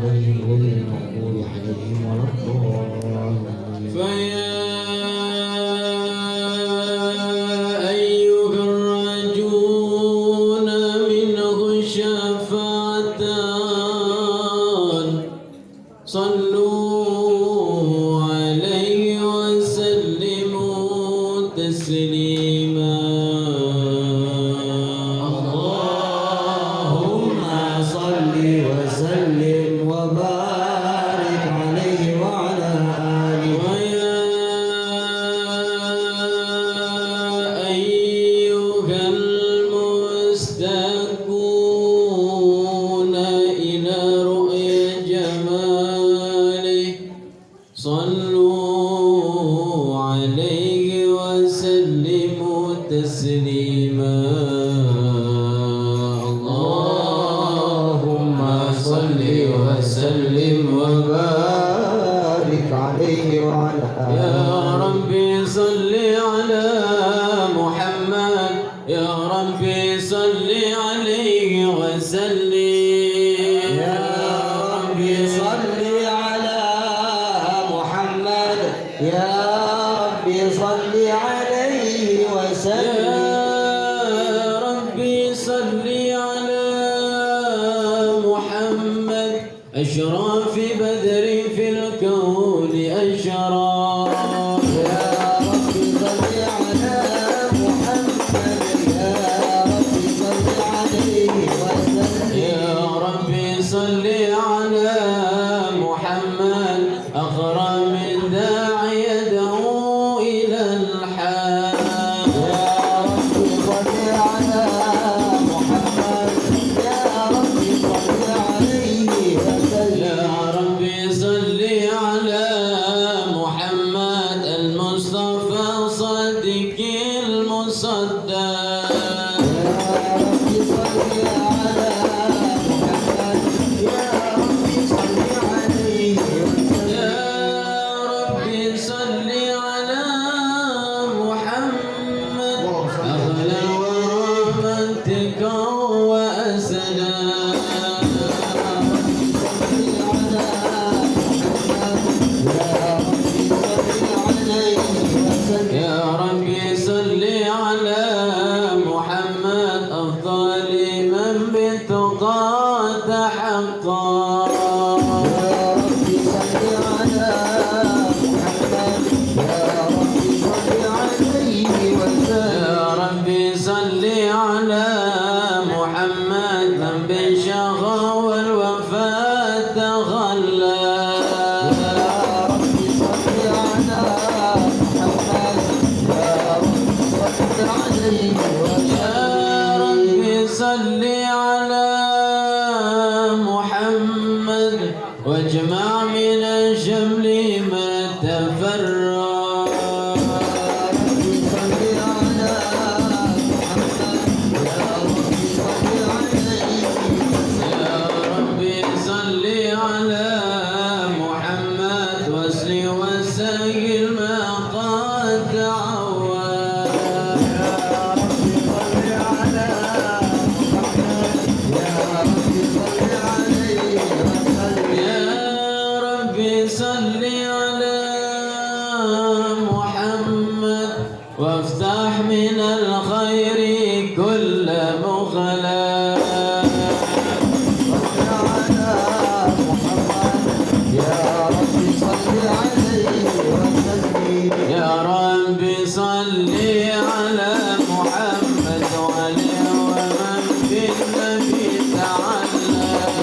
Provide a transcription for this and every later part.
عليهم غير المغضوب عليهم ولا الضالين. فيا أيها الراجون منه الشفاعتان صلوا عليه وسلموا تسليما. اللهم صل وسلم وبارك عليه وعلى آله. ويا أيها المستكون إلى رؤيا جماله صلوا عليه وسلموا تسليما. اللهم صل وسلم وبارك وبارك عليه وعلى يا آله. ربي صل على محمد يا ربي صل عليه وسلم يا ربي صل على محمد يا ربي صل عليه وسلم. يا ربي صل على محمد أشرف بدر في الكون أشرف. يا ربي صل على محمد يا ربي صل عليه وسلم. يا ربي صل على محمد أغرى من داعي يدعو إلى الحق. يا ربي صل على محمد يا ربي صل عليه وسلم. يا ربي صل على محمد المصطفى صديق المصدق. يا ربي صل على محمد يا ربي صل عليه وسلم. يا ربي صل على محمد أغلى ورحمتك وأسنا. يا ربي صل على محمد أفضل من بتقى تحقق. يا ربي صل على محمد من بالشقا والوفاة تغلى. يا ربي صل على محمد واجمع من الشمل ما تفرق. يا ربي صل على محمد واسل وسهل ما قد تعود. يا ربي صل على محمد وافتح من الخير كل مغلق. يا ربي صل على محمد وعليه ومن في النبي تعلق.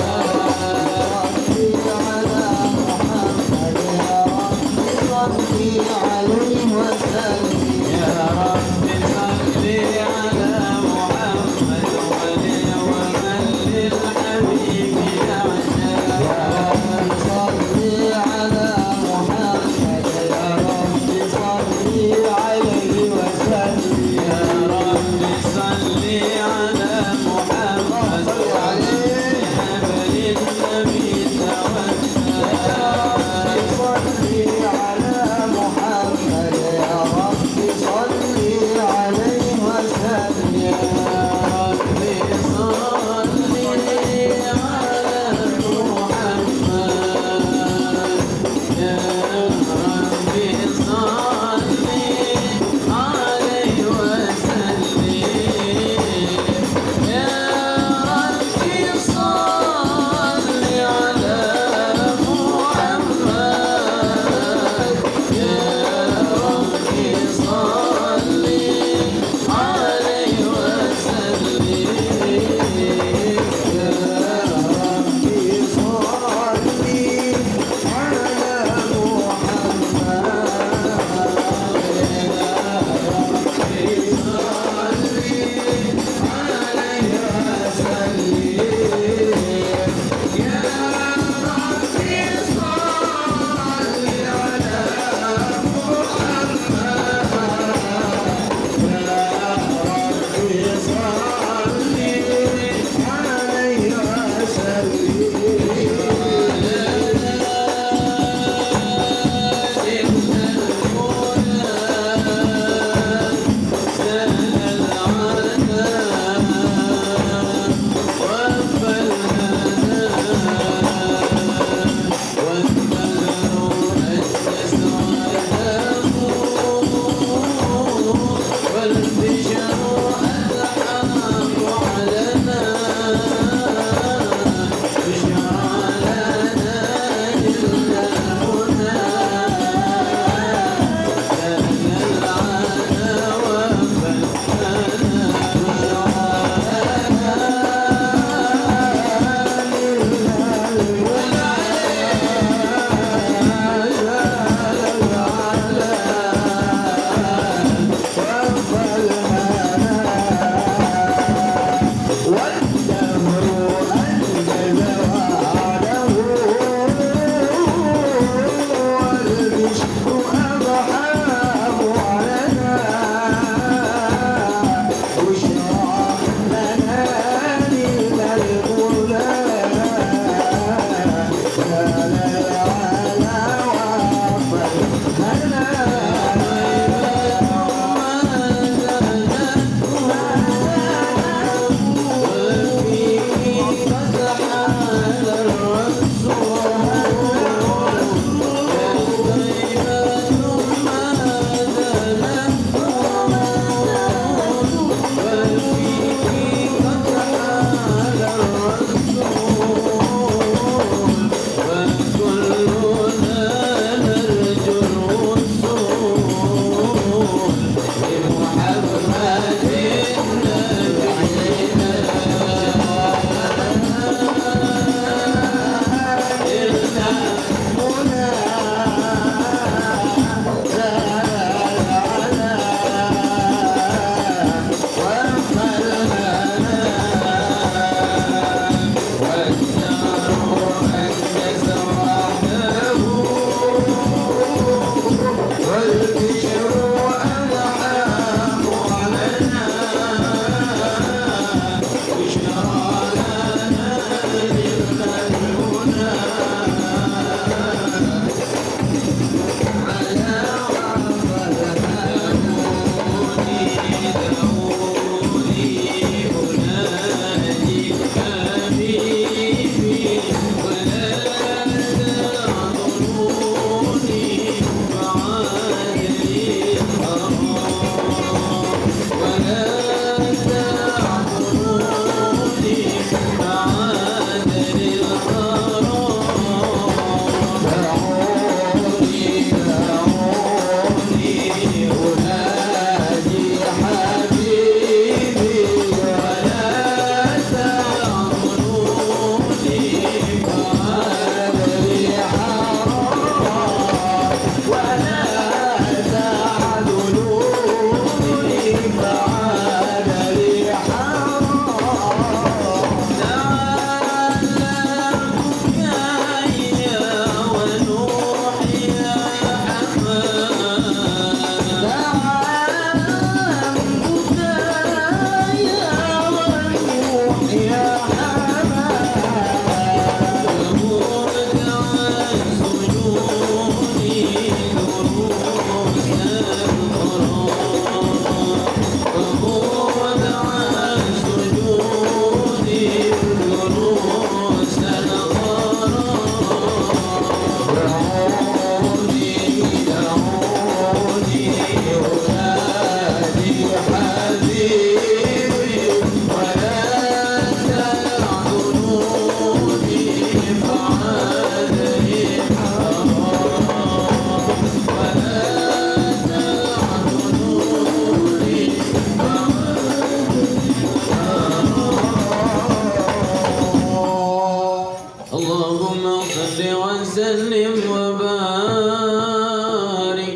وسلم وبارك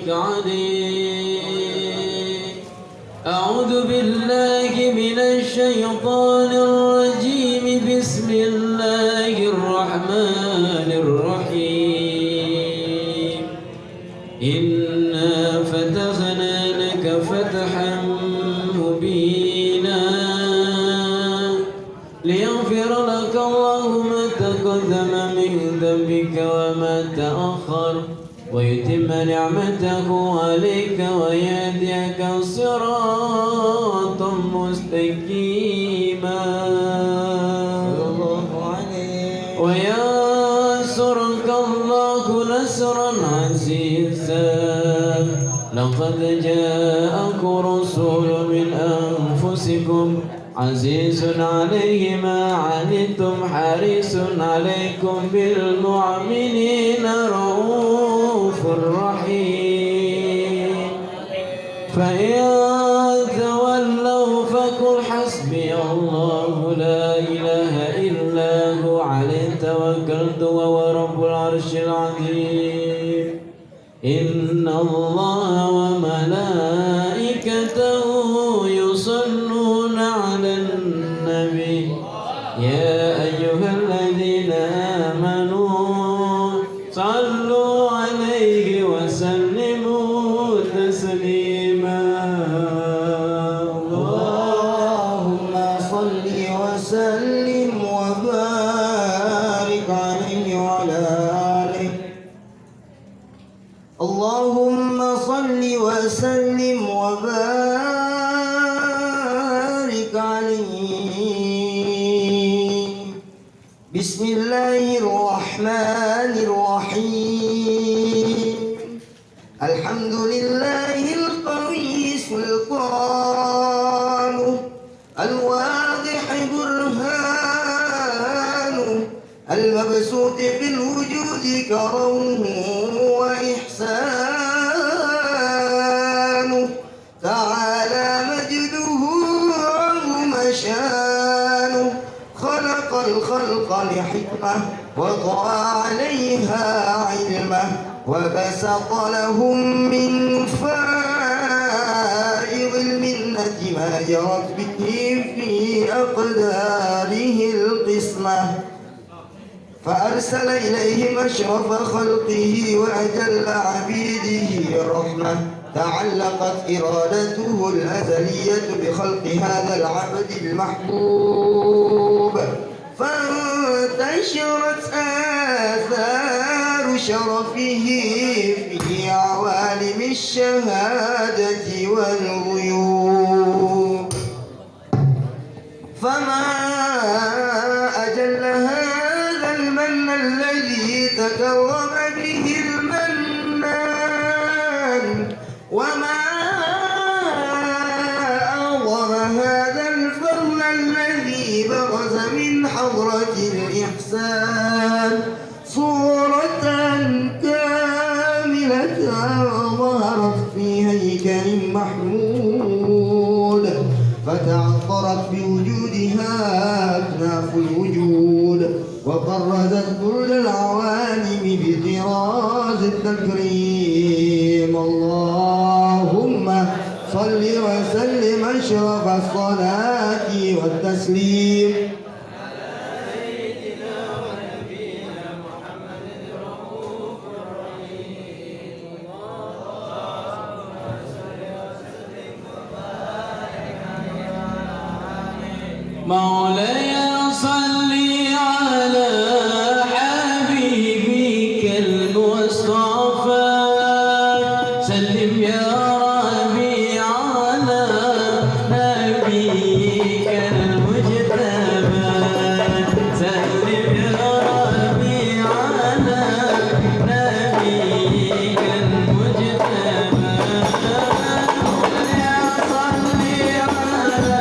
عليه. أعوذ بالله من الشيطان الرجيم. بسم الله الرحمن الرحيم. إنا فتحنا لك فتحا مبينا ليغفر لك الله ما تقدم من ذنبك وما تأخر ويتم نعمته عليك ويهديك صراطا مستقيما وينصرك الله نصرا عزيزا. لقد جاءكم رسول من أنفسكم عزيز عليه ما عنتم حريص عليكم بالمؤمنين رؤوف رحيم. فإن تولوا فقل حسبي الله لا إله إلا هو عليه توكلت وهو رب العرش العظيم. إن الله وملائكته يصلون على النبي يا أيها الذين آمنوا صلوا عليه وسلموا تسليما. اللهم صل وسلم وبارك عليه وعلى آله. اللهم صل وسلم وبارك عليه. بسم الله الرحمن الرحيم. الحمد لله القوي سلطانه الواضح برهانه المبسوط في الوجود كرمه وإحسانه. تعالى مجده عظم شانه. خلق الخلق لحكمة وطوى عليها وبسط لهم من فائض المنة ما جرت به في أقداره القسمة، فأرسل إليهم أشرف خلقه وأجل عبيده الرحمة. تعلقت إرادته الأزلية بخلق هذا العبد المحبوب، فانتشرت آثار شرفه في عوالم الشهادة والغيوب. فما أجل هذا المن الذي تكرم به المنان، وما أعظم هذا الفضل الذي برز من حضرة الإحسان صورة كاملة ظهرت في هيكل محمود، فتعطرت بوجودها أكناف الوجود، وبرزت كل العوالم بطراز التكريم. اللهم صل وسلم أشرف الصلاة والتسليم مولاي صل على حبيبك المصطفى، سلم يا ربي على نبيك المجتبى، سلم يا ربي على نبيك المجتبى. مولاي صل على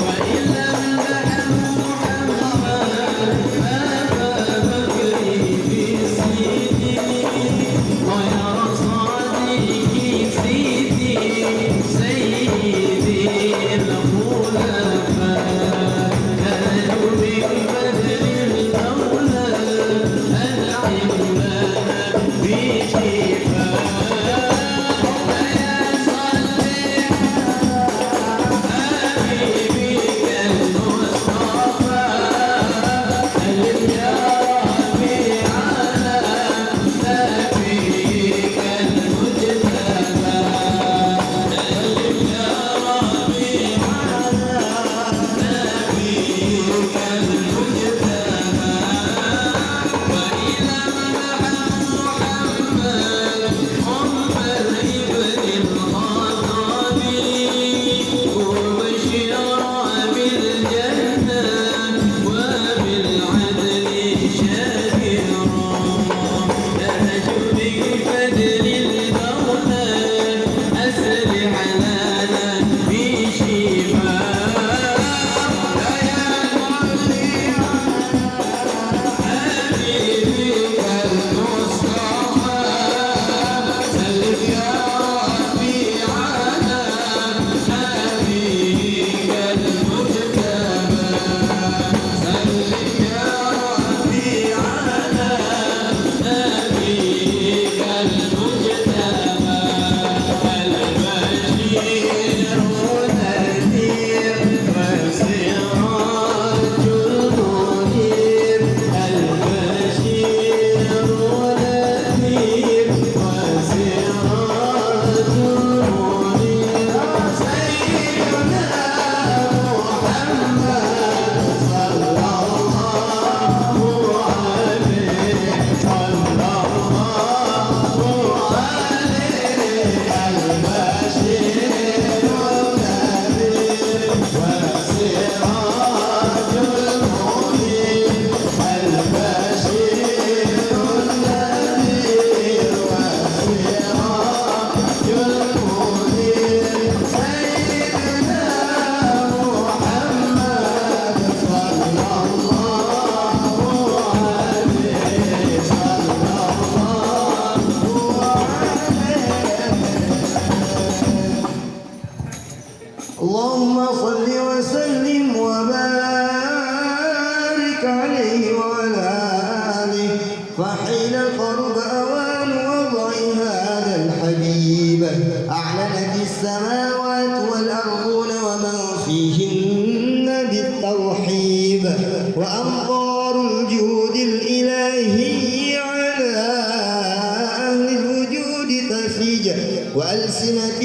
وإن لم صل وسلم وبارك عليه وعلى آله فحين قرب أوان وضع هذا الحبيب أعلنت السماوات والأرضون ومن فيهن بالتوحيد وأمطار الجود الإلهي على أهل الوجود تفيج وألسنة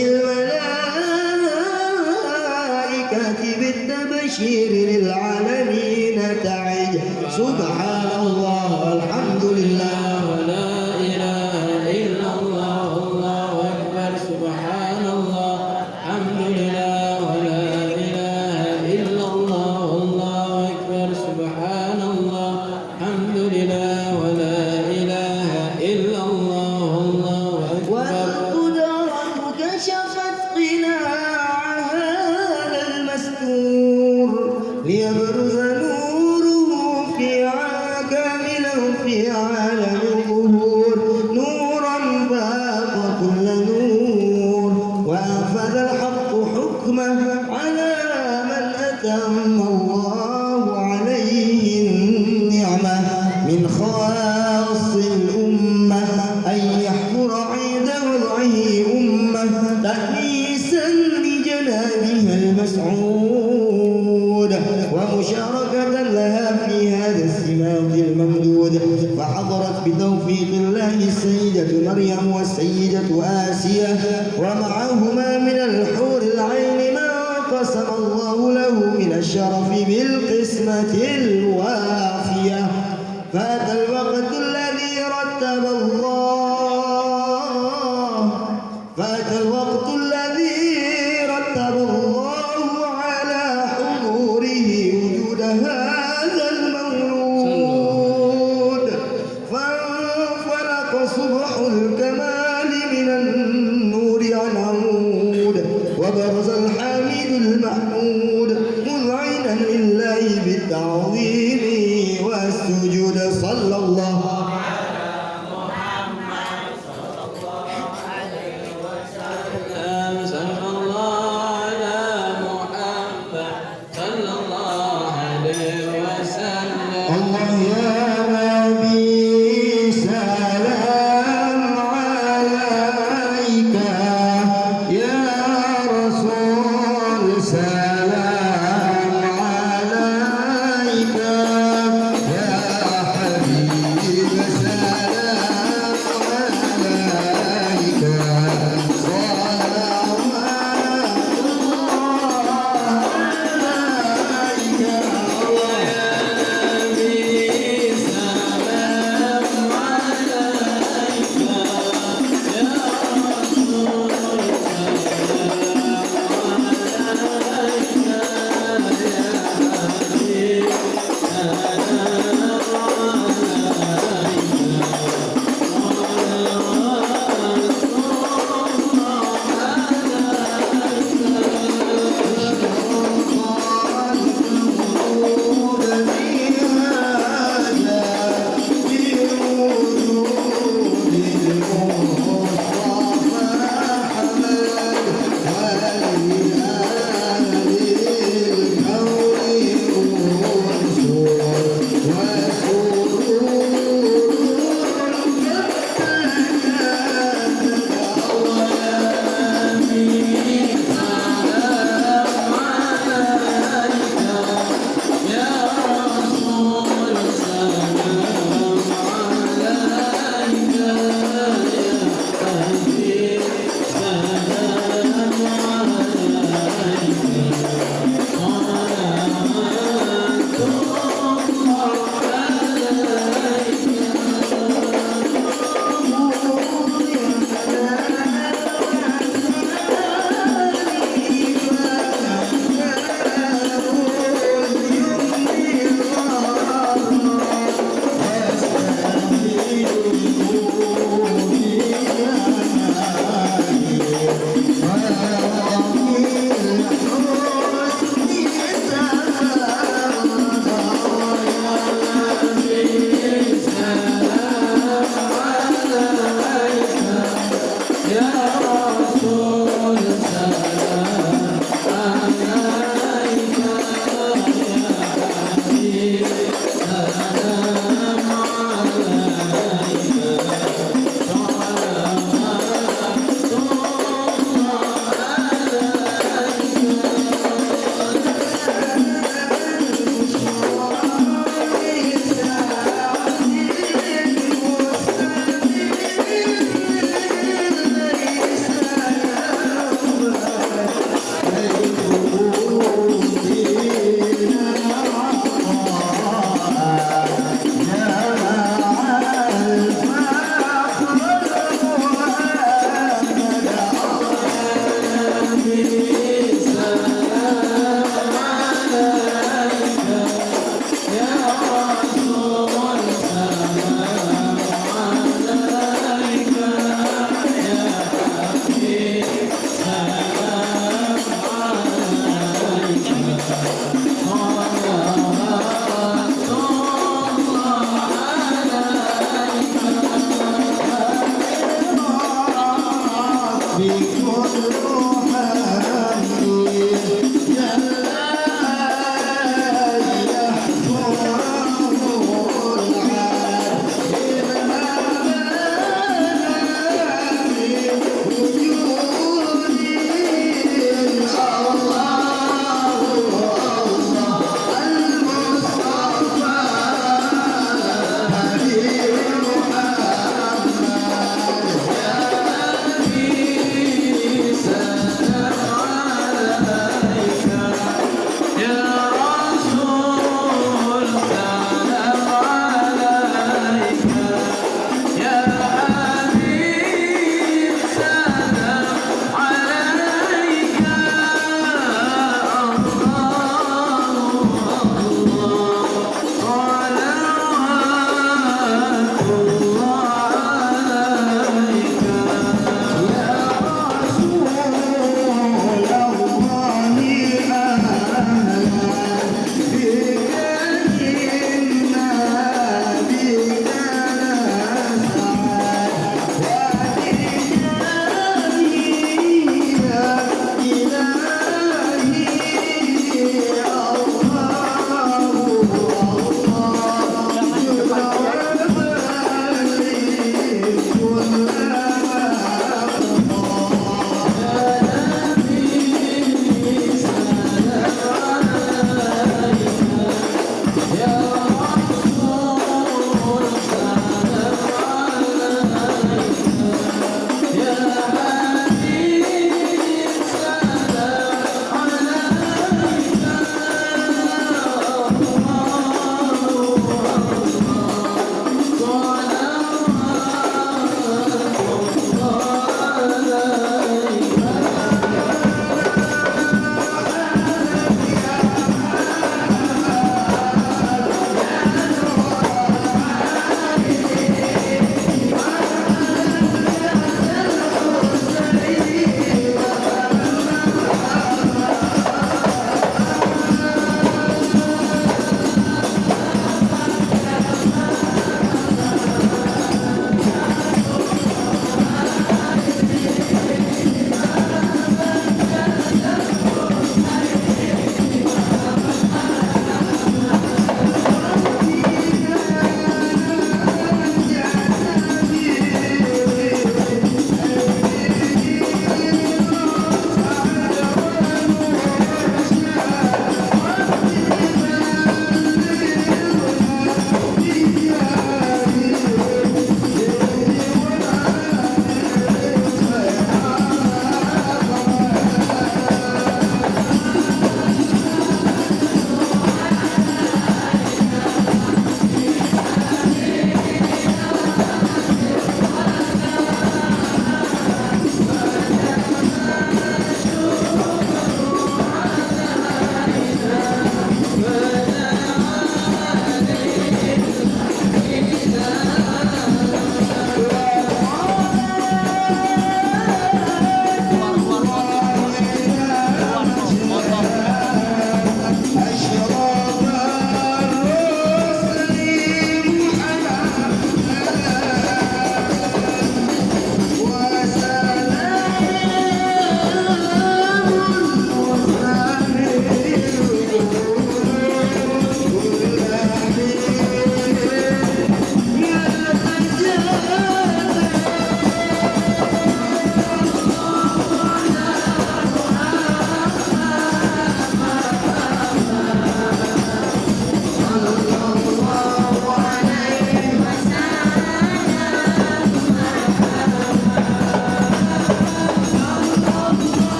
الملائكة بالتبشير للعالمين تعج سبحان الله والحمد لله ولا إله إلا الله الله أكبر سبحان الله الحمد لله ولا إله إلا الله الله أكبر سبحان الله الحمد لله ولا إله إلا الله الله أكبر والقدرة كشفت قناع هذا المستور ليبرز نوره كاملا في عالم الظهور نورا فاق كل نور وأنفذ الحق حكمه على من أتم الله عليه النعمة من خواص الأمة أن يحضر عيد وضعه أمة تأنيسا لجنابها المسعود ومشاركة لها في هذا السماق الممدود فحضرت بتوفيق الله السيدة مريم والسيدة آسية ومعهما من الحور العين ما قسم الله له من الشرف بالقسمة الوافية فأتى الوقت الذي رتب الله على حضوره وجود هذا المولود فانفلق صبح الكمال من النور عن عمود وبرز الحميد المحمود مذعنا لله بالتعظيم والسجود صلى الله صلى الله على محمد صلى الله عليه وسلم الله يا نبي سلام عليك يا رسول سلام عليك يا حبيب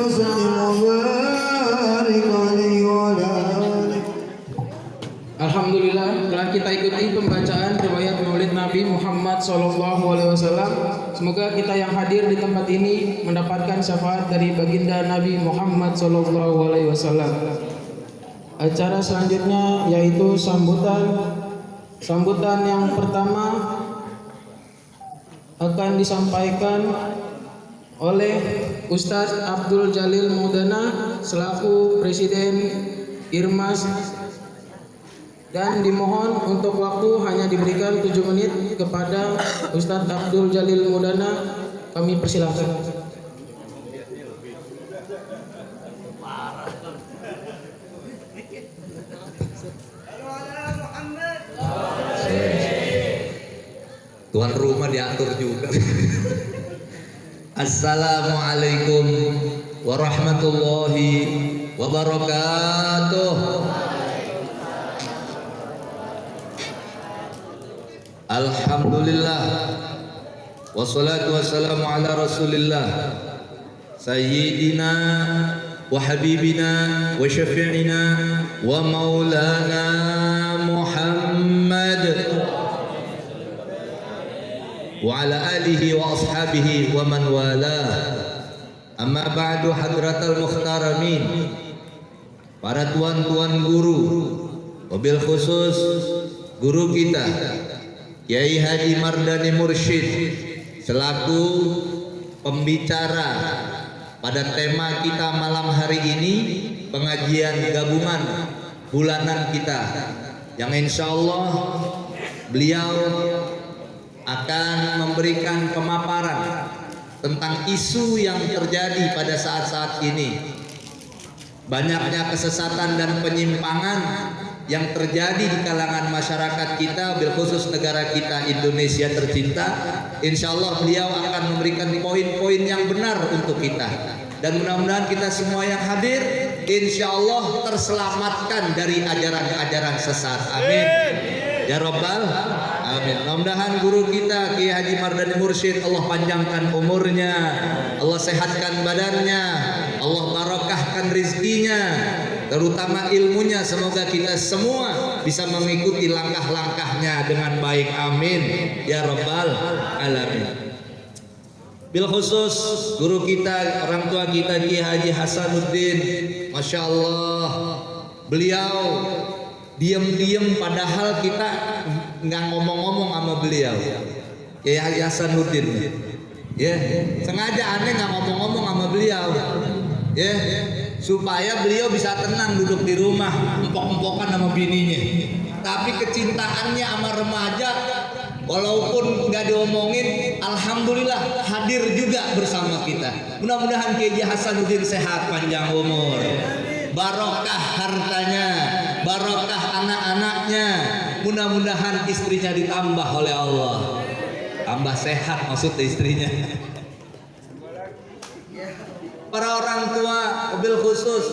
وسلم وبارك عليه وعلى آله. Alhamdulillah, telah kita ikuti pembacaan riwayat Maulid Nabi Muhammad SAW. Semoga kita yang hadir di tempat ini mendapatkan syafaat dari baginda Nabi Muhammad SAW. Acara selanjutnya yaitu sambutan yang pertama akan disampaikan oleh Ustadz Abdul Jalil Maudana selaku Presiden Irmas, dan dimohon untuk waktu hanya diberikan 7 menit kepada Ustadz Abdul Jalil Maudana. Kami persilahkan. Tuan rumah diatur juga. Assalamualaikum warahmatullahi wabarakatuh. Alhamdulillah, wassalatu wassalamu ala rasulillah sayyidina wa habibina wa syafi'ina wa maulana Muhammad wa ala alihi wa ashabihi wa man wala. Amma ba'du, hadratal mukhtaramin, para tuan-tuan guru, wabil khusus guru kita Kiai Haji Mardani Mursyid selaku pembicara pada tema kita malam hari ini, pengajian gabungan bulanan kita, yang insya Allah beliau akan memberikan pemaparan tentang isu yang terjadi pada saat-saat ini. Banyaknya kesesatan dan penyimpangan yang terjadi di kalangan masyarakat kita, bilkhusus negara kita Indonesia tercinta. Insya Allah beliau akan memberikan poin-poin yang benar untuk kita, dan mudah-mudahan kita semua yang hadir insya Allah terselamatkan dari ajaran-ajaran sesat. Amin ya Rabbal amin. Mudah-mudahan guru kita Kiai Haji Mardani Mursyid, Allah panjangkan umurnya, Allah sehatkan badannya, Allah barokahkan rizkinya, terutama ilmunya. Semoga kita semua bisa mengikuti langkah-langkahnya dengan baik. Amin ya Rabbal alamin. Bil khusus guru kita, orang tua kita Kiai Haji Hasanuddin, Masya Allah, beliau diam-diam padahal kita nggak ngomong-ngomong sama beliau. Kiai Haji Hasanuddin, ya sengaja aneh nggak ngomong-ngomong sama beliau, ya supaya beliau bisa tenang duduk di rumah, empok-empokan sama bininya. Tapi kecintaannya sama remaja, walaupun nggak diomongin, alhamdulillah hadir juga bersama kita. Mudah-mudahan Kiai Haji Hasanuddin sehat, panjang umur, barokah hartanya, barokah anak-anaknya, mudah-mudahan istrinya ditambah oleh Allah, tambah sehat maksudnya istrinya. Para orang tua, mobil khusus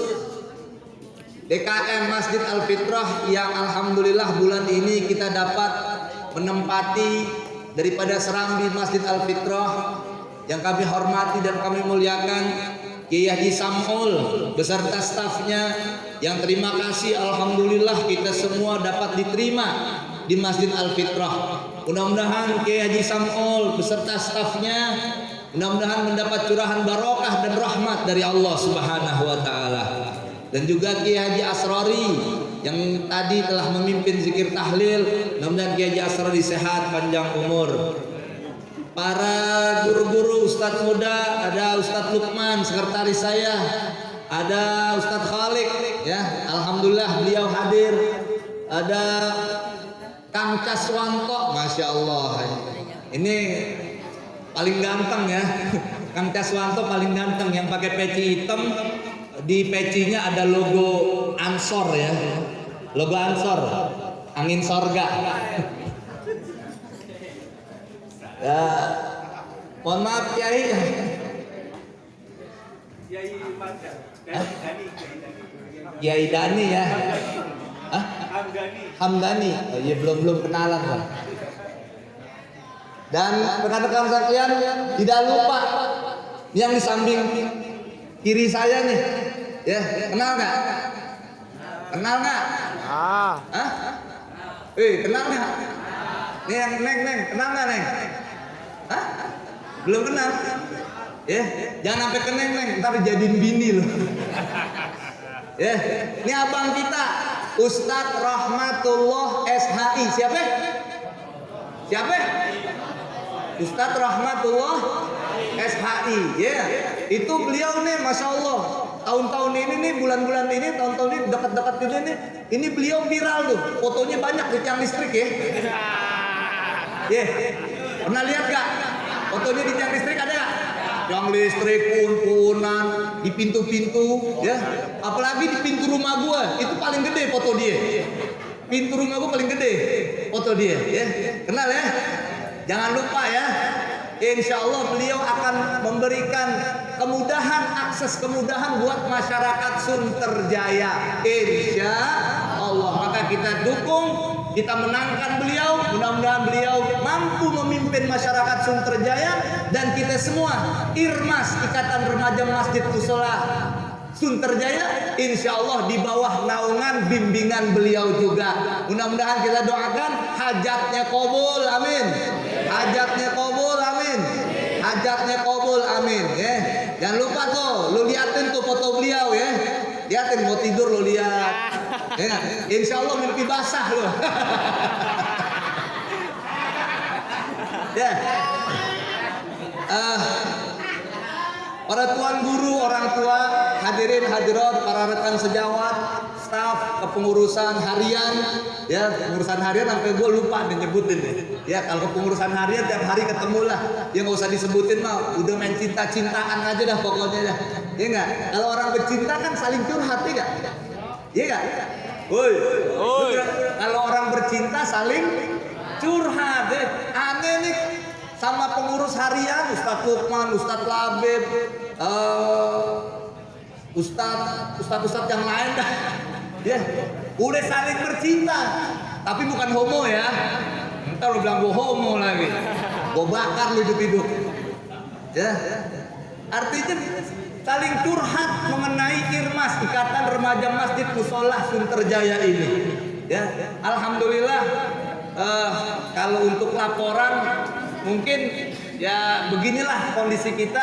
DKM Masjid Al-Fitrah yang alhamdulillah bulan ini kita dapat menempati daripada serambi Masjid Al-Fitrah, yang kami hormati dan kami muliakan Kiai Haji Samul beserta stafnya, yang terima kasih alhamdulillah kita semua dapat diterima di Masjid Al-Fitrah. Mudah-mudahan Kiai Haji Samul beserta stafnya mudah-mudahan mendapat curahan barokah dan rahmat dari Allah Subhanahu wa taala. Dan juga Kiai Haji Asrori yang tadi telah memimpin zikir tahlil, mudah-mudahan Kiai Haji Asrori sehat, panjang umur. Para guru-guru, ustadz muda, ada Ustadz Lukman sekretaris saya, ada Ustadz Khalik, ya alhamdulillah beliau hadir. Ada Kang Caswanto, Masya Allah, ini paling ganteng ya. Kang Caswanto paling ganteng, yang pakai peci hitam, di pecinya ada logo Ansor ya, logo Ansor, angin sorga. Ya, mohon maaf Kiai. Kiai Dani ya. Hah? Hamdani. Oh iya, belum kenalan Pak. Dan rekan-rekan sekalian, tidak lupa yang di samping kiri saya nih. Ya, kenal nggak? Kenal nggak? Hah? Kenal nggak? Nih yang Neng, kenal nggak Neng? Hah? Belum kenal? Ya, jangan sampai ke Neng, ntar jadiin bini loh. Ya, ini abang kita, Ustadz Rahmatullah SHI. Siapa? Siapa? Ustadz Rahmatullah SHI. Ya, itu beliau nih, masya Allah. Tahun-tahun ini nih, bulan-bulan ini, tahun-tahun ini dekat-dekat ini nih, ini beliau viral tuh. Fotonya banyak di tiang listrik ya. Ya, pernah lihat gak? Fotonya di tiang listrik ada gak? Tiang listrik, pun-punan, di pintu-pintu, ya. Apalagi di pintu rumah gua, itu paling gede foto dia. Pintu rumah gua paling gede foto dia, ya. Kenal ya? Jangan lupa ya. Insya Allah beliau akan memberikan akses kemudahan buat masyarakat Sunterjaya. Insya Allah. Maka kita dukung, kita menangkan beliau. Mudah-mudahan beliau mampu memimpin masyarakat Sunterjaya dan kita semua Irmas, Ikatan Remaja Masjid Mushola Sunterjaya, insya Allah di bawah naungan bimbingan beliau juga. Mudah-mudahan kita doakan hajatnya qabul, amin. Hajatnya qabul, amin. Hajatnya qabul, amin. Ya, jangan lupa tuh, lu liatin tuh foto beliau ya. Liatin, mau tidur lu lihat. Ya, insya Allah mimpi basah lu. Ya. Para tuan guru, orang tua, hadirin hadirat, para rekan sejawat, staf kepengurusan harian, ya pengurusan harian sampai gue lupa nyebutin deh. Ya kalau kepengurusan harian tiap hari ketemu lah, ya nggak usah disebutin mah, udah main cinta-cintaan aja dah pokoknya dah. Ya nggak? Kalau orang bercinta kan saling curhat, ya nggak? Iya nggak? Woi. Kalau orang bercinta saling curhat, aneh nih. Sama pengurus harian, Ustadz Lukman, Ustadz Labib, Ustadz yang lain dah, ya, udah saling bercinta, tapi bukan homo ya. Ntar lu bilang gua homo lagi, gua bakar lu hidup-hidup, ya. Artinya saling curhat mengenai Irmas, Ikatan Remaja Masjid Mushola Sunterjaya ini, ya. Alhamdulillah, kalau untuk laporan. Mungkin ya beginilah kondisi kita.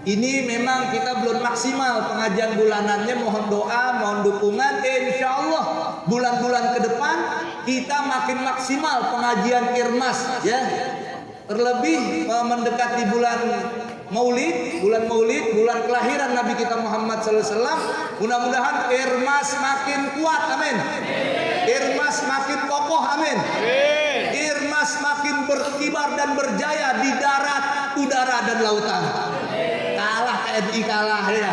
Ini memang kita belum maksimal pengajian bulanannya. Mohon doa, mohon dukungan. Insya Allah bulan-bulan ke depan kita makin maksimal pengajian Irmas, ya. Terlebih mendekati bulan Maulid, bulan kelahiran Nabi kita Muhammad SAW. Mudah-mudahan Irmas makin kuat, amin. Irmas makin kokoh, amin. Irmas makin berkibar dan berjaya di darat, udara dan lautan. Kalah TNI kalah ya.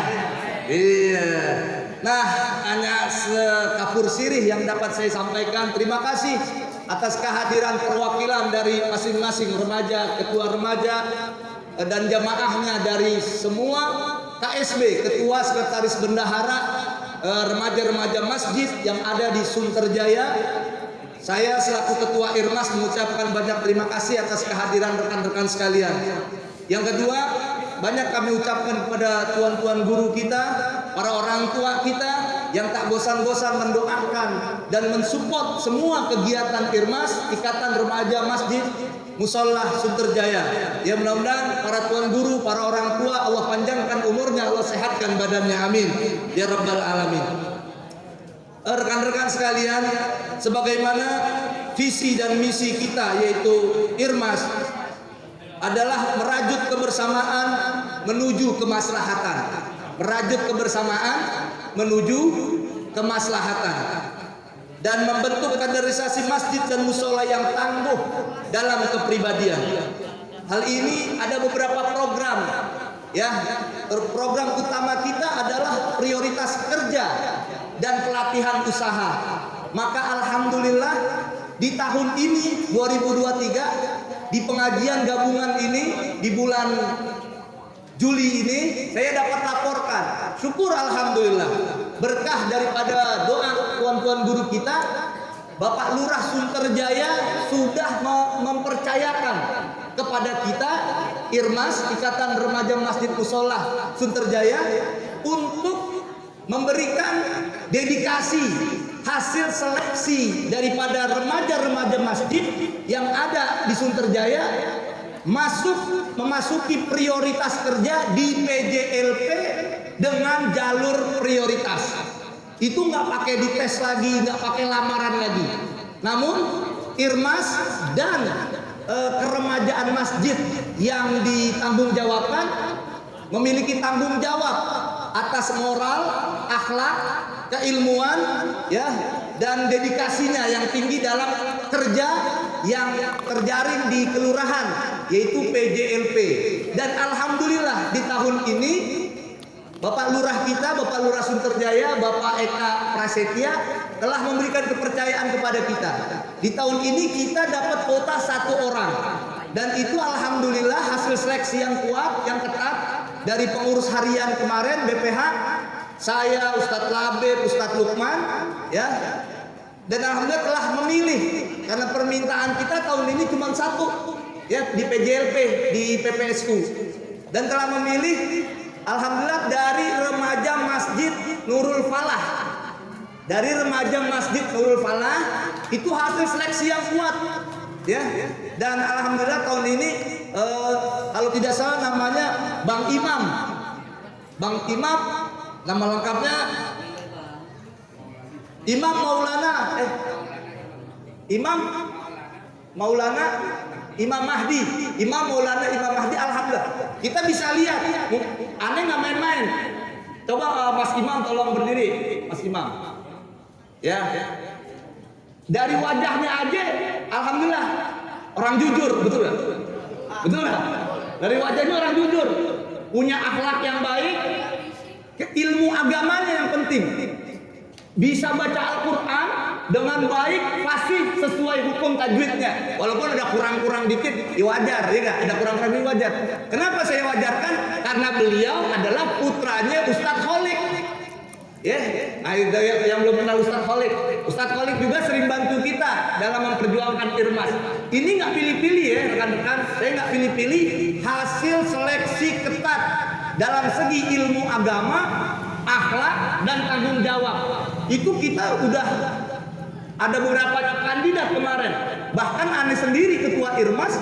Iya. Nah, hanya sekapur sirih yang dapat saya sampaikan. Terima kasih atas kehadiran perwakilan dari masing-masing remaja, ketua remaja dan jamaahnya dari semua KSB, ketua, sekretaris bendahara, remaja-remaja masjid yang ada di Sunterjaya. Saya selaku ketua Irmas mengucapkan banyak terima kasih atas kehadiran rekan-rekan sekalian. Yang kedua, banyak kami ucapkan kepada tuan-tuan guru kita, para orang tua kita yang tak bosan-bosan mendoakan dan mensupport semua kegiatan Irmas, Ikatan Remaja Masjid Mushola Sunterjaya. Ya mudah-mudahan para tuan guru, para orang tua Allah panjangkan umurnya, Allah sehatkan badannya, amin. Ya Rabbal Alamin. Rekan-rekan sekalian, sebagaimana visi dan misi kita yaitu Irmas adalah merajut kebersamaan menuju kemaslahatan. Merajut kebersamaan menuju kemaslahatan dan membentuk kaderisasi masjid dan mushola yang tangguh dalam kepribadian. Hal ini ada beberapa program, ya. Program utama kita adalah prioritas kerja dan pelatihan usaha. Maka alhamdulillah di tahun ini 2023 di pengajian gabungan ini di bulan Juli ini saya dapat laporkan, syukur alhamdulillah, berkah daripada doa tuan-tuan guru kita, Bapak Lurah Sunterjaya sudah mempercayakan kepada kita Irmas, Ikatan Remaja Masjid Mushola Sunterjaya, untuk memberikan dedikasi hasil seleksi daripada remaja-remaja masjid yang ada di Sunterjaya memasuki prioritas kerja di PJLP dengan jalur prioritas. Itu nggak pakai dites lagi, nggak pakai lamaran lagi. Namun Irmas dan keremajaan masjid yang ditanggungjawabkan memiliki tanggung jawab atas moral, akhlak, keilmuan, ya, dan dedikasinya yang tinggi dalam kerja yang terjaring di kelurahan, yaitu PJLP. Dan alhamdulillah di tahun ini Bapak Lurah kita, Bapak Lurah Sunterjaya, Bapak Eka Prasetya telah memberikan kepercayaan kepada kita. Di tahun ini kita dapat kuota 1 orang. Dan itu alhamdulillah hasil seleksi yang kuat, yang ketat dari pengurus harian kemarin BPH, saya, Ustadz Labib, Ustadz Lukman, ya. Dan alhamdulillah telah memilih karena permintaan kita tahun ini cuma 1, ya, di PJLP, di PPSU. Dan telah memilih alhamdulillah dari remaja Masjid Nurul Falah. Dari remaja Masjid Nurul Falah itu hasil seleksi yang kuat, ya. Dan alhamdulillah tahun ini kalau tidak salah namanya Bang Imam. Bang Imam, nama lengkapnya Imam Maulana Imam Maulana Imam Mahdi. Imam Maulana Imam Mahdi, alhamdulillah. Kita bisa lihat, aneh nggak main-main. Coba Mas Imam tolong berdiri, Mas Imam. Ya. Dari wajahnya aja, alhamdulillah orang jujur, betul nggak? Betul nggak? Dari wajahnya orang jujur, punya akhlak yang baik, ilmu agamanya yang penting. Bisa baca Al-Quran dengan baik, fasih sesuai hukum tajwidnya. Walaupun ada kurang-kurang dikit, ya wajar, ya nggak? Ada kurang-kurang dikit wajar. Kenapa saya wajarkan? Karena beliau adalah putranya Ustadz Kholik. Ya, nah, yang belum kenal Ustadz Kholik. Ustadz Kholik juga sering bantu kita dalam memperjuangkan Irmas. Ini nggak pilih-pilih ya rekan-rekan. Saya nggak pilih-pilih, hasil seleksi ketat dalam segi ilmu agama, akhlak, dan tanggung jawab. Itu kita udah ada beberapa kandidat kemarin. Bahkan aneh sendiri ketua Irmas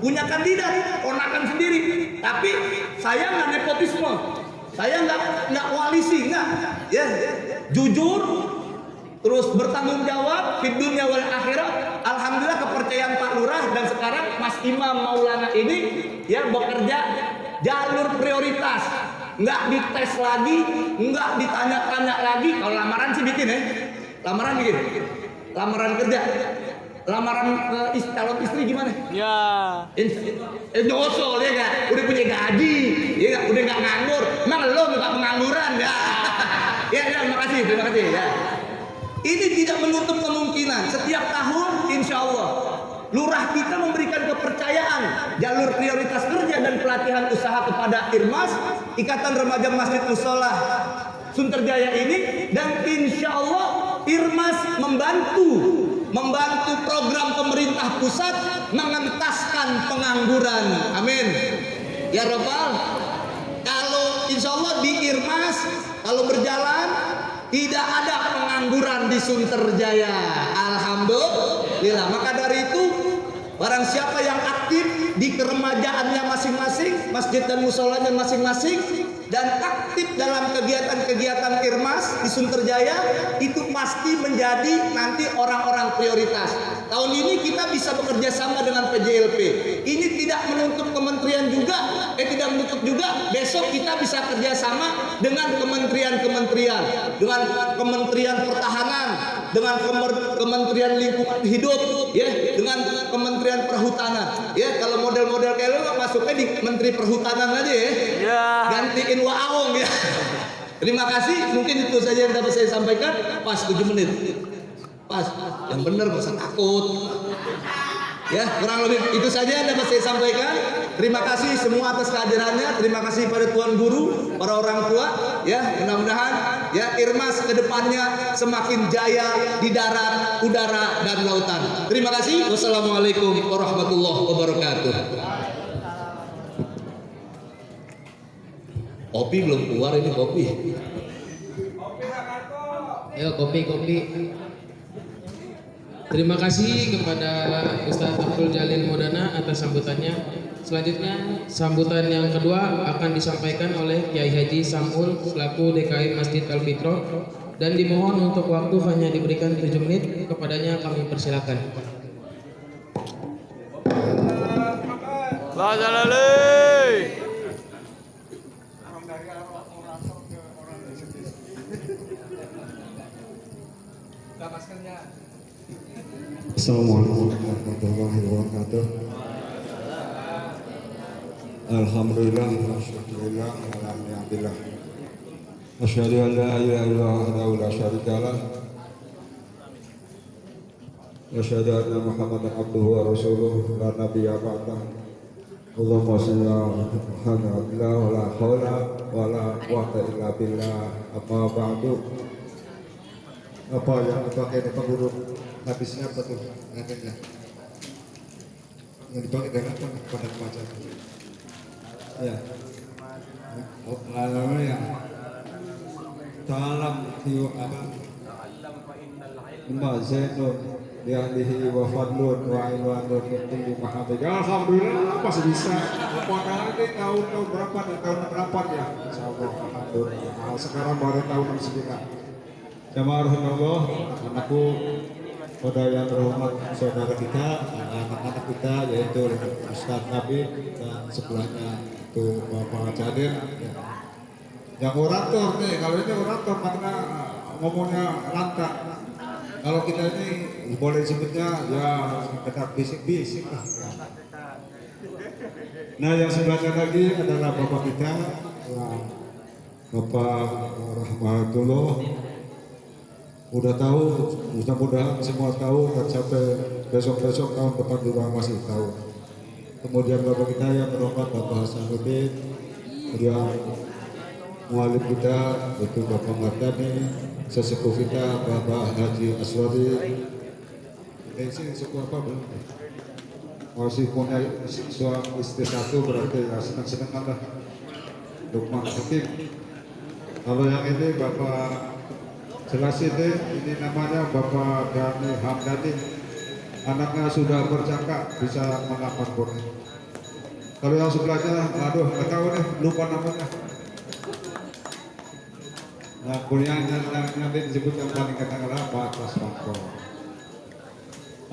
punya kandidat, ponakan sendiri. Tapi saya nggak nepotisme, saya nggak koalisi, nggak. Ya, jujur, terus bertanggung jawab, fid dunya wal akhirah. Alhamdulillah kepercayaan Pak Lurah dan sekarang Mas Imam Maulana ini ya bekerja jalur prioritas. Nggak dites lagi, nggak ditanya-tanya lagi. Kalau lamaran sih bikin ya, lamaran bikin, lamaran kerja, lamaran calon istri gimana? Ya. Nyosol ya nggak, udah punya gaji, ya nggak, udah nggak nganggur. Emang lo nggak pengangguran ya? Ya, terima kasih ya. Ini tidak menutup kemungkinan setiap tahun, insya Allah. Lurah kita memberikan kepercayaan jalur prioritas kerja dan pelatihan usaha kepada Irmas, Ikatan Remaja Masjid Musola Sunterjaya ini, dan insya Allah Irmas membantu program pemerintah pusat mengentaskan pengangguran. Amin. Ya Rabbal. Kalau insya Allah di Irmas kalau berjalan tidak ada pengangguran di Sunterjaya. Alhamdulillah. Maka dari itu barang siapa yang aktif di keremajaannya masing-masing, masjid dan musolanya masing-masing, dan aktif dalam kegiatan-kegiatan Irmas di Sunterjaya, itu pasti menjadi nanti orang-orang prioritas. Tahun ini kita bisa bekerja sama dengan PJLP. Ini tidak menutup kementerian juga, tidak menutup juga. Besok kita bisa kerjasama dengan kementerian-kementerian, dengan Kementerian Pertahanan, dengan Kementerian Lingkungan Hidup, ya, dengan Kementerian Perhutanan. Ya, kalau model-model kayak lo masuknya di Menteri Perhutanan aja ya. Gantiin Waong ya. Terima kasih. Mungkin itu saja yang dapat saya sampaikan. Pas 7 menit. Pas. Yang benar gak usah takut. Ya, kurang lebih itu saja yang dapat saya sampaikan. Terima kasih semua atas kehadirannya. Terima kasih pada tuan guru, para orang tua. Ya, mudah-mudahan ya Irmas kedepannya semakin jaya di darat, udara, dan lautan. Terima kasih. Wassalamualaikum warahmatullahi wabarakatuh. Kopi belum keluar ini kopi. Ayo kopi. Terima kasih kepada Ustadz Abdul Jalil Modana atas sambutannya. Selanjutnya sambutan yang kedua akan disampaikan oleh Kiai Haji Samul selaku DKM Masjid Al Fitro dan dimohon untuk waktu hanya diberikan 7 menit. Kepadanya kami persilakan. Assalamualaikum warahmatullahi wabarakatuh. Alhamdulillah, alhamdulillah, alhamdulillah. Asyhadu an la ilaha illallah wahdahu la syarika lah. Wa asyhadu anna Muhammadan abduhu wa rasuluh la nabiyya ba'dah. Allahumma shalli ala Muhammad wa la haula wa la quwwata illa billah. Amma ba'du. Apa yang dipakai di pengguru habisnya apa tuh? Nantinya yang dipakai dengan apa? Pada baca ya lalu ya dalam hiu apa ma zainun li'alihi wa fadlun wa ilwanun minti mahamid. Alhamdulillah masih bisa. Padahal ini tahun berapa nih? Tahun berapa ya? Insyaallah alhamdulillah. Sekarang baru tahun 69. Jamaah rahimahullah, anakku pada yang terhormat saudara kita, anak-anak kita yaitu Ustadz Nabi dan sebelahnya itu Bapak Cadir. Yang orator nih, kalau ini orator karena ngomongnya lantak. Kalau kita ini boleh sebutnya ya sekedar bisik-bisik lah. Nah yang sebelahnya lagi adalah Bapak kita, Bapak Rahmatullah. Udah tahu, mudah-mudahan semua tahu dan sampai besok-besok tahun depan juga masih tahu. Kemudian Bapak kita yang berhormat Bapak Hasanuddin, kemudian mualim kita itu Bapak Mardani, sesepuh kita Bapak Haji Aswadi. Ini sepuh apa belum? Masih punya suami istri satu berarti ya senang-senang lah. Lukman Hakim. Kalau yang ini Bapak jelas ini namanya Bapak Dhani Hamdani. Anaknya sudah bercakap, bisa melakukan Quran. Kalau yang sebelahnya, aduh nggak tahu deh, lupa namanya. Nah, kuliah yang nanti disebut yang paling katakanlah Pak Tasmanko.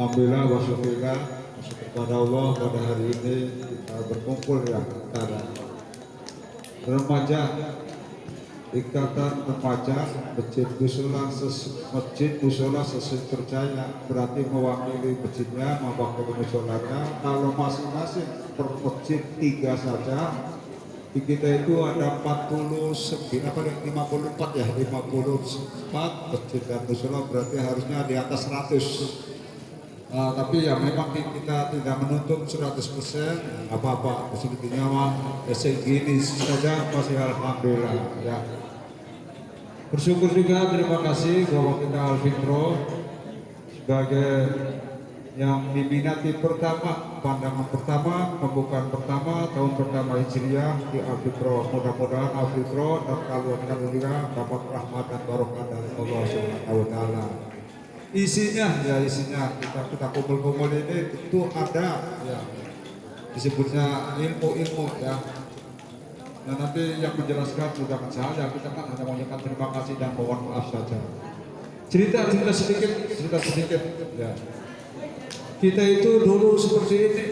Alhamdulillah, wasyukurillah, bersyukur kepada Allah pada hari ini kita berkumpul ya antara remaja Ikatan Remaja Masjid Musola Sesuai Percaya, berarti mewakili masjidnya, mewakili musolanya. Kalau masing-masing per masjid 3 saja, di kita itu ada 54 ya, 54 masjid dan musola, berarti harusnya di atas 100. Tapi ya memang kita tidak menuntut 100%, apa-apa sebetulnya mah segini saja masih alhamdulillah ya. Bersyukur juga, terima kasih bahwa kita Al Fitro sebagai yang diminati pertama, pandangan pertama, pembukaan pertama, tahun pertama Hijriah di Al Fitro. Mudah-mudahan Al Fitro dan kalian juga dapat rahmat dan barokah dari Allah Subhanahu wa taala. Isinya kita kumpul-kumpul ini itu ada ya disebutnya ilmu ya. Nah nanti yang menjelaskan bukan saya, kita kan hanya mengucapkan terima kasih dan mohon maaf saja. Cerita sedikit ya. Kita itu dulu seperti ini.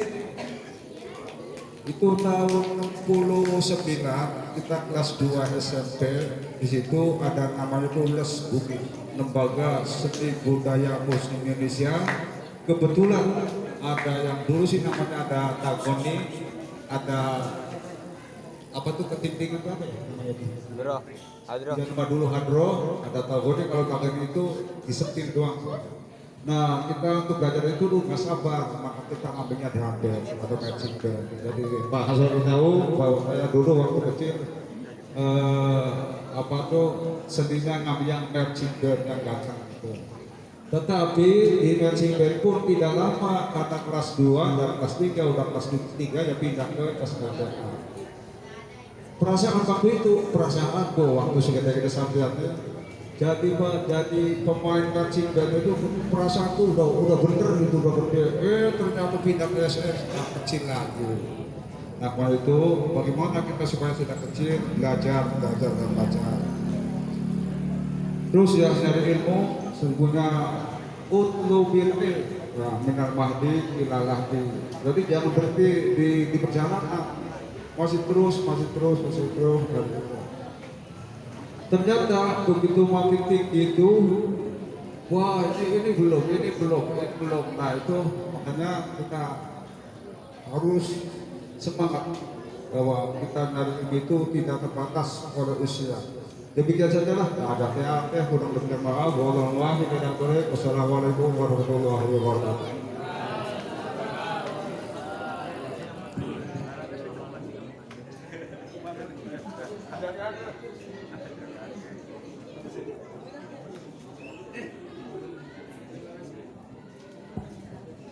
Itu tahun 69 kita kelas 2 SMP. Di situ ada namanya itu Les Bumi, Lembaga Seni Budaya Muslim Indonesia. Kebetulan ada yang dulu sih namanya ada Tagoni, ada apa tuh ketinting itu apa ya namanya? Hadro. Yang dulu Hadro, ada Tagoni. Kalau Tagoni itu disetir doang. Nah kita untuk belajar itu dulu nggak sabar, maka kita ngambilnya di HP atau matching band. Jadi Pak Hasan tahu bahwa saya dulu waktu kecil apa tuh seninya ngambil yang matching band yang ganteng itu. Tetapi di matching band pun tidak lama, karena kelas 2 dan kelas 3 udah kelas 3 ya pindah ke kelas 4. perasaan waktu itu, perasaan waktu kita sampeannya jadi pemain kancing dan itu perasaan tuh udah bener gitu, udah gede. Ternyata pindah ke SS kecil lagi. Nah kalau itu bagaimana kita supaya sudah kecil belajar dan baca. Terus ya nyari ilmu sesungguhnya utlu bil ya minal mahdi ilallah di. Jadi jangan berhenti di perjalanan, masih terus dan itu. Ternyata begitu makin tinggi itu, wah ini belum. Nah itu makanya kita harus semangat bahwa kita dari itu tidak terbatas oleh usia. Demikian sajalah, ada kurang lebih maaf. Wassalamualaikum warahmatullahi wabarakatuh.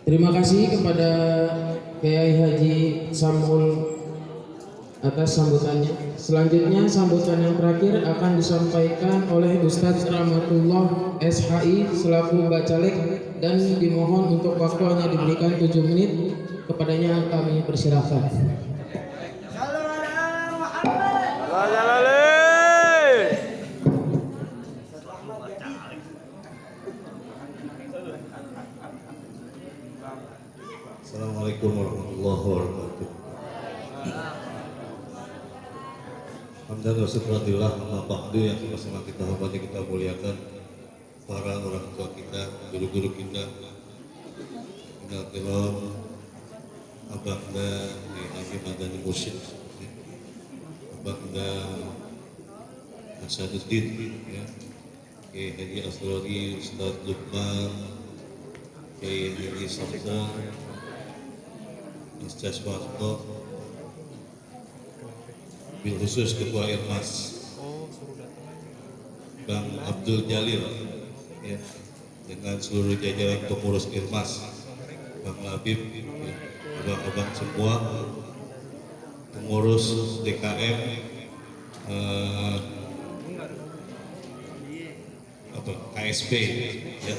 Terima kasih kepada Kiai Haji Samul atas sambutannya. Selanjutnya sambutan yang terakhir akan disampaikan oleh Ustadz Rahmatullah SHI selaku Bacalek dan dimohon untuk waktu hanya diberikan 7 menit. Kepadanya kami persilahkan. Assalamualaikum warahmatullahi wabarakatuh. Alhamdulillah syukurillah amma ba'du yang sama-sama kita hormati, kita muliakan para orang tua kita, guru-guru kita, minal kiram, abangda Haji Madani Mursyid, abangda Asaduddin, ya, Kiai Haji Asrori, Ustaz Lukman, Kiai Haji Samson, Ustaz Warto, bil khusus Ketua Irmas Bang Abdul Jalil, ya, dengan seluruh jajaran pengurus Irmas, Bang Labib, ya, abang-abang semua, pengurus DKM, KSP, ya,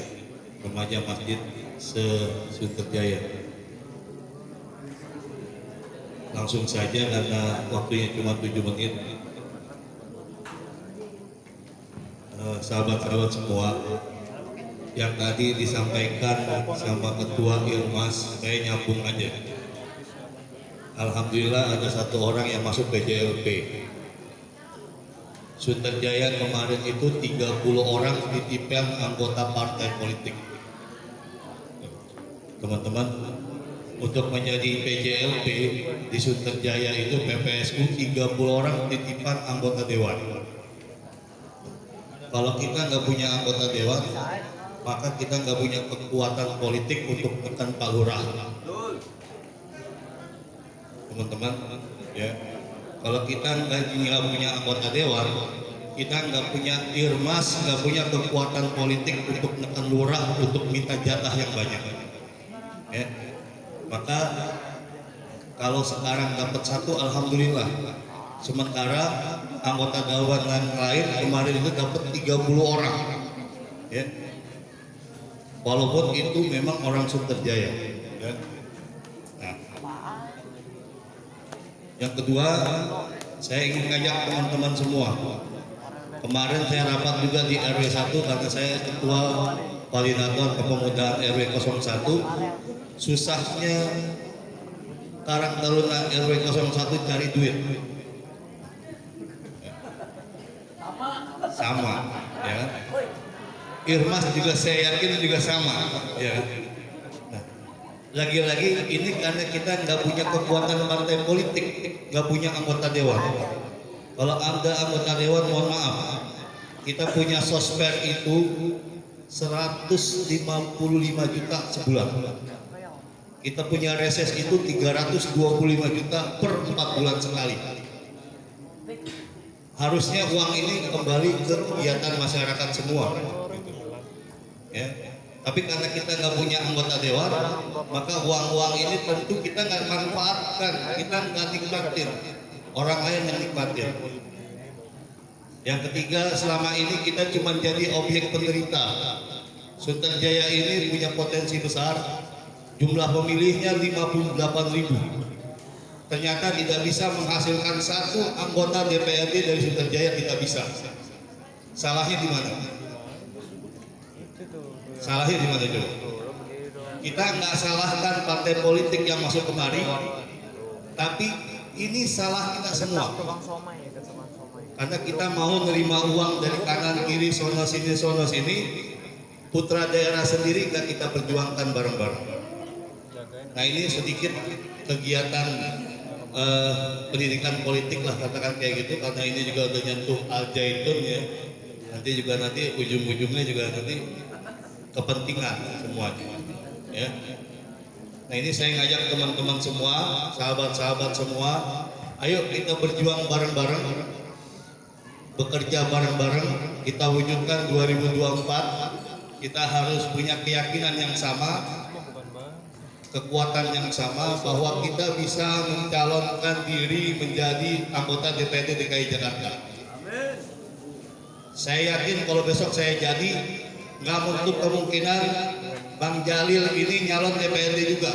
remaja masjid se-Sunterjaya. Langsung saja karena waktunya cuma 7 menit. Sahabat-sahabat semua, yang tadi disampaikan sama Ketua Irmas, saya nyambung aja. Alhamdulillah ada satu orang yang masuk PJLP. Sunterjaya kemarin itu 30 orang ditipel anggota partai politik. Teman-teman, untuk menjadi PJLP di Sunterjaya itu PPSU 30 orang titipan anggota dewan. Kalau kita nggak punya anggota dewan, maka kita nggak punya kekuatan politik untuk tekan Pak Lurah. Teman-teman, ya, kalau kita nggak punya anggota dewan, kita nggak punya Irmas, nggak punya kekuatan politik untuk tekan Lurah untuk minta jatah yang banyak. Ya. Maka kalau sekarang dapat 1, alhamdulillah. Sementara anggota dewan lain kemarin itu dapat 30 orang, ya. Walaupun itu memang orang Sunterjaya, ya. Nah, yang kedua, saya ingin ngajak teman-teman semua. Kemarin saya rapat juga di RW 1 karena saya ketua koordinator kepemudaan RW 01. Susahnya Karang Taruna RW 01 cari duit. Sama, ya. Irmas juga saya yakin juga sama, ya. Nah, lagi-lagi ini karena kita nggak punya kekuatan partai politik, nggak punya anggota dewan. Kalau ada anggota dewan, mohon maaf, kita punya sosper itu 155 juta sebulan. Kita punya reses itu 325 juta per 4 bulan sekali. Harusnya uang ini kembali ke kegiatan masyarakat semua, ya. Tapi karena kita nggak punya anggota dewan, maka uang-uang ini tentu kita nggak manfaatkan, kita nggak nikmatin. orang lain yang nikmatin. Yang ketiga, selama ini kita cuma jadi objek penderita. Sunterjaya ini punya potensi besar, jumlah pemilihnya 58.000. Ternyata tidak bisa menghasilkan satu anggota DPRD dari Sunterjaya, tidak bisa. Salahnya di mana? Salahnya di mana coba? Kita nggak salahkan partai politik yang masuk kemari, tapi ini salah kita semua. Karena kita mau nerima uang dari kanan kiri, sono sini, putra daerah sendiri nggak kita perjuangkan bareng-bareng. Nah ini sedikit kegiatan pendidikan politik lah, katakan kayak gitu, karena ini juga udah nyentuh Al Zaitun ya. Nanti ujung-ujungnya juga nanti kepentingan semuanya. Ya. Nah ini saya ngajak teman-teman semua, sahabat-sahabat semua, ayo kita berjuang bareng-bareng, bekerja bareng-bareng, kita wujudkan 2024. Kita harus punya keyakinan yang sama, kekuatan yang sama, bahwa kita bisa mencalonkan diri menjadi anggota DPRD DKI Jakarta. Saya yakin kalau besok saya jadi, nggak menutup kemungkinan Bang Jalil ini nyalon DPRD juga,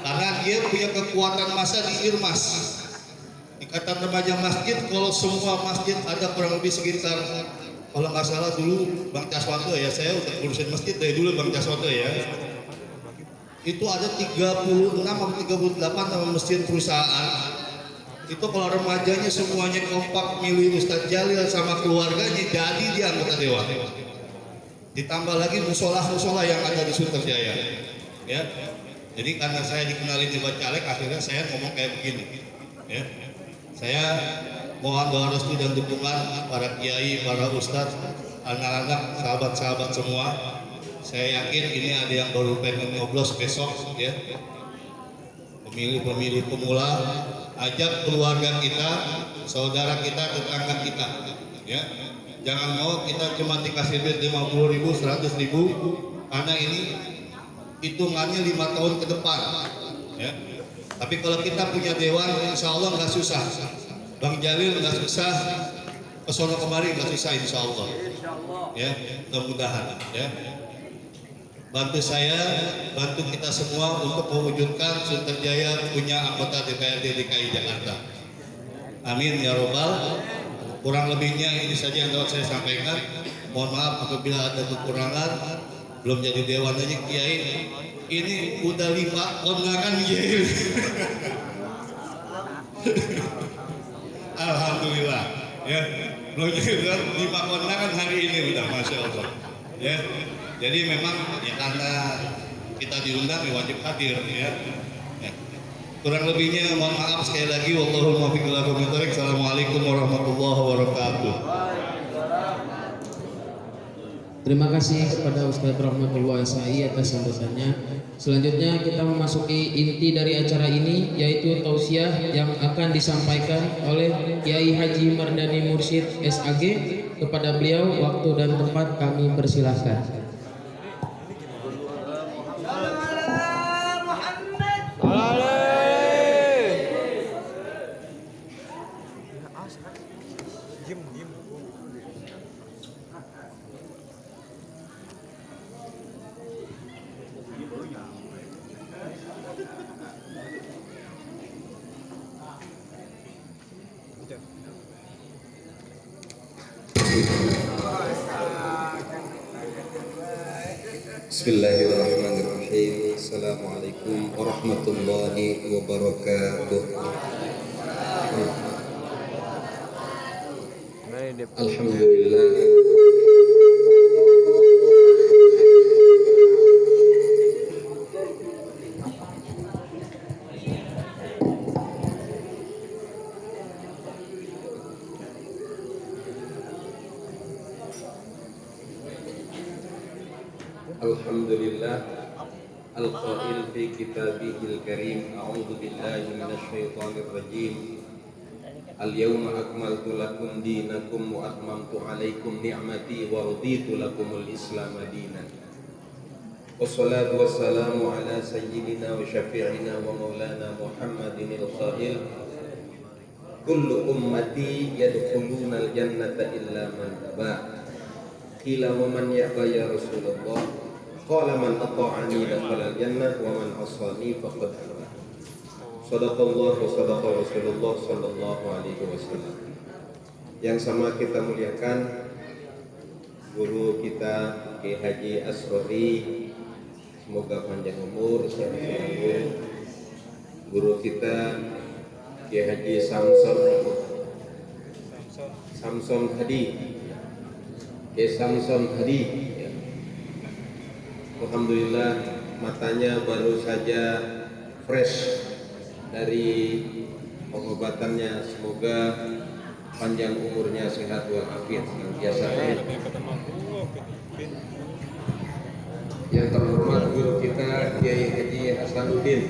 karena dia punya kekuatan massa di Irmas. Ikatan Remaja Masjid, kalau semua masjid ada kurang lebih sekitar, kalau nggak salah dulu Bang Caswanto ya, saya udah ngurusin masjid dari dulu Bang Caswanto ya, itu ada 36 atau 38 nama masjid perusahaan. Itu kalau remajanya semuanya kompak milih Ustadz Jalil sama keluarganya, jadi dia anggota dewan. Ditambah lagi musola-musola yang ada di Sunterjaya. Ya. Jadi karena saya dikenalin di Bacalek, akhirnya saya ngomong kayak begini. Ya. Saya mohon doa restu dan dukungan para kiai, para ustadz, anak-anak, sahabat-sahabat semua. Saya yakin ini ada yang baru pengen nyoblos besok ya. Pemilih-pemilih pemula, ajak keluarga kita, saudara kita, tetangga kita, ya. Jangan mau kita cuma dikasih duit 50.000, 100.000, karena ini hitungannya 5 tahun ke depan, ya. Tapi kalau kita punya dewan, insya Allah nggak susah. Bang Jalil nggak susah, kesono kemari nggak susah, insya Allah. Ya, mudah-mudahan, ya. Bantu saya, bantu kita semua untuk mewujudkan Sunterjaya punya anggota DPRD DKI Jakarta. Amin ya robbal. Kurang lebihnya ini saja yang dapat saya sampaikan. Mohon maaf apabila ada kekurangan. Belum jadi dewan aja kiai. Ini udah 5 kondangan kiai. Alhamdulillah. Ya, belum jadi 5 kondangan hari ini udah, masya Allah. Ya. Jadi memang ya karena kita diundang ya wajib hadir ya. Ya. Kurang lebihnya mohon maaf sekali lagi. Wallahu muwaffiq ila aqwamit thoriq. Assalamualaikum warahmatullahi wabarakatuh. Terima kasih kepada Ustadz Rahmatullah SAI atas sambutannya. Selanjutnya kita memasuki inti dari acara ini, yaitu tausiah yang akan disampaikan oleh Kiai Haji Mardani Mursyid SAG. Kepada beliau waktu dan tempat kami persilahkan. Bismillahirrahmanirrahim. Assalamualaikum warahmatullahi wabarakatuh. Alhamdulillah. Alhamdulillah. Al-Qail fi kitabihil karim. A'udzu billahi minasyaitonir rajim. Al-yawma akmaltu lakum dinakum wa atmamtu 'alaikum ni'mati wa raditu lakumul Islam dinan. Wassalatu wassalamu ala sayyidina wa syafi'ina wa maulana Muhammadin al-Qail. kullu ummati yadkhulunal jannata illa man aba. Qila wa man ya'ba ya Rasulullah? Qala man ata'ani dakhalal jannah wa man asani faqad aba. Shadaqallah wa shadaqa Rasulullah sallallahu alaihi wasallam. Yang sama kita muliakan guru kita Kiai Haji Asrori, semoga panjang umur, sehat selalu. Guru kita Kiai Haji Samson Hadi, Kiai Samson Hadi. Alhamdulillah matanya baru saja fresh dari pengobatannya. Semoga panjang umurnya, sehat walafiat senantiasa. Yang terhormat guru kita Kiai Haji Hasanuddin,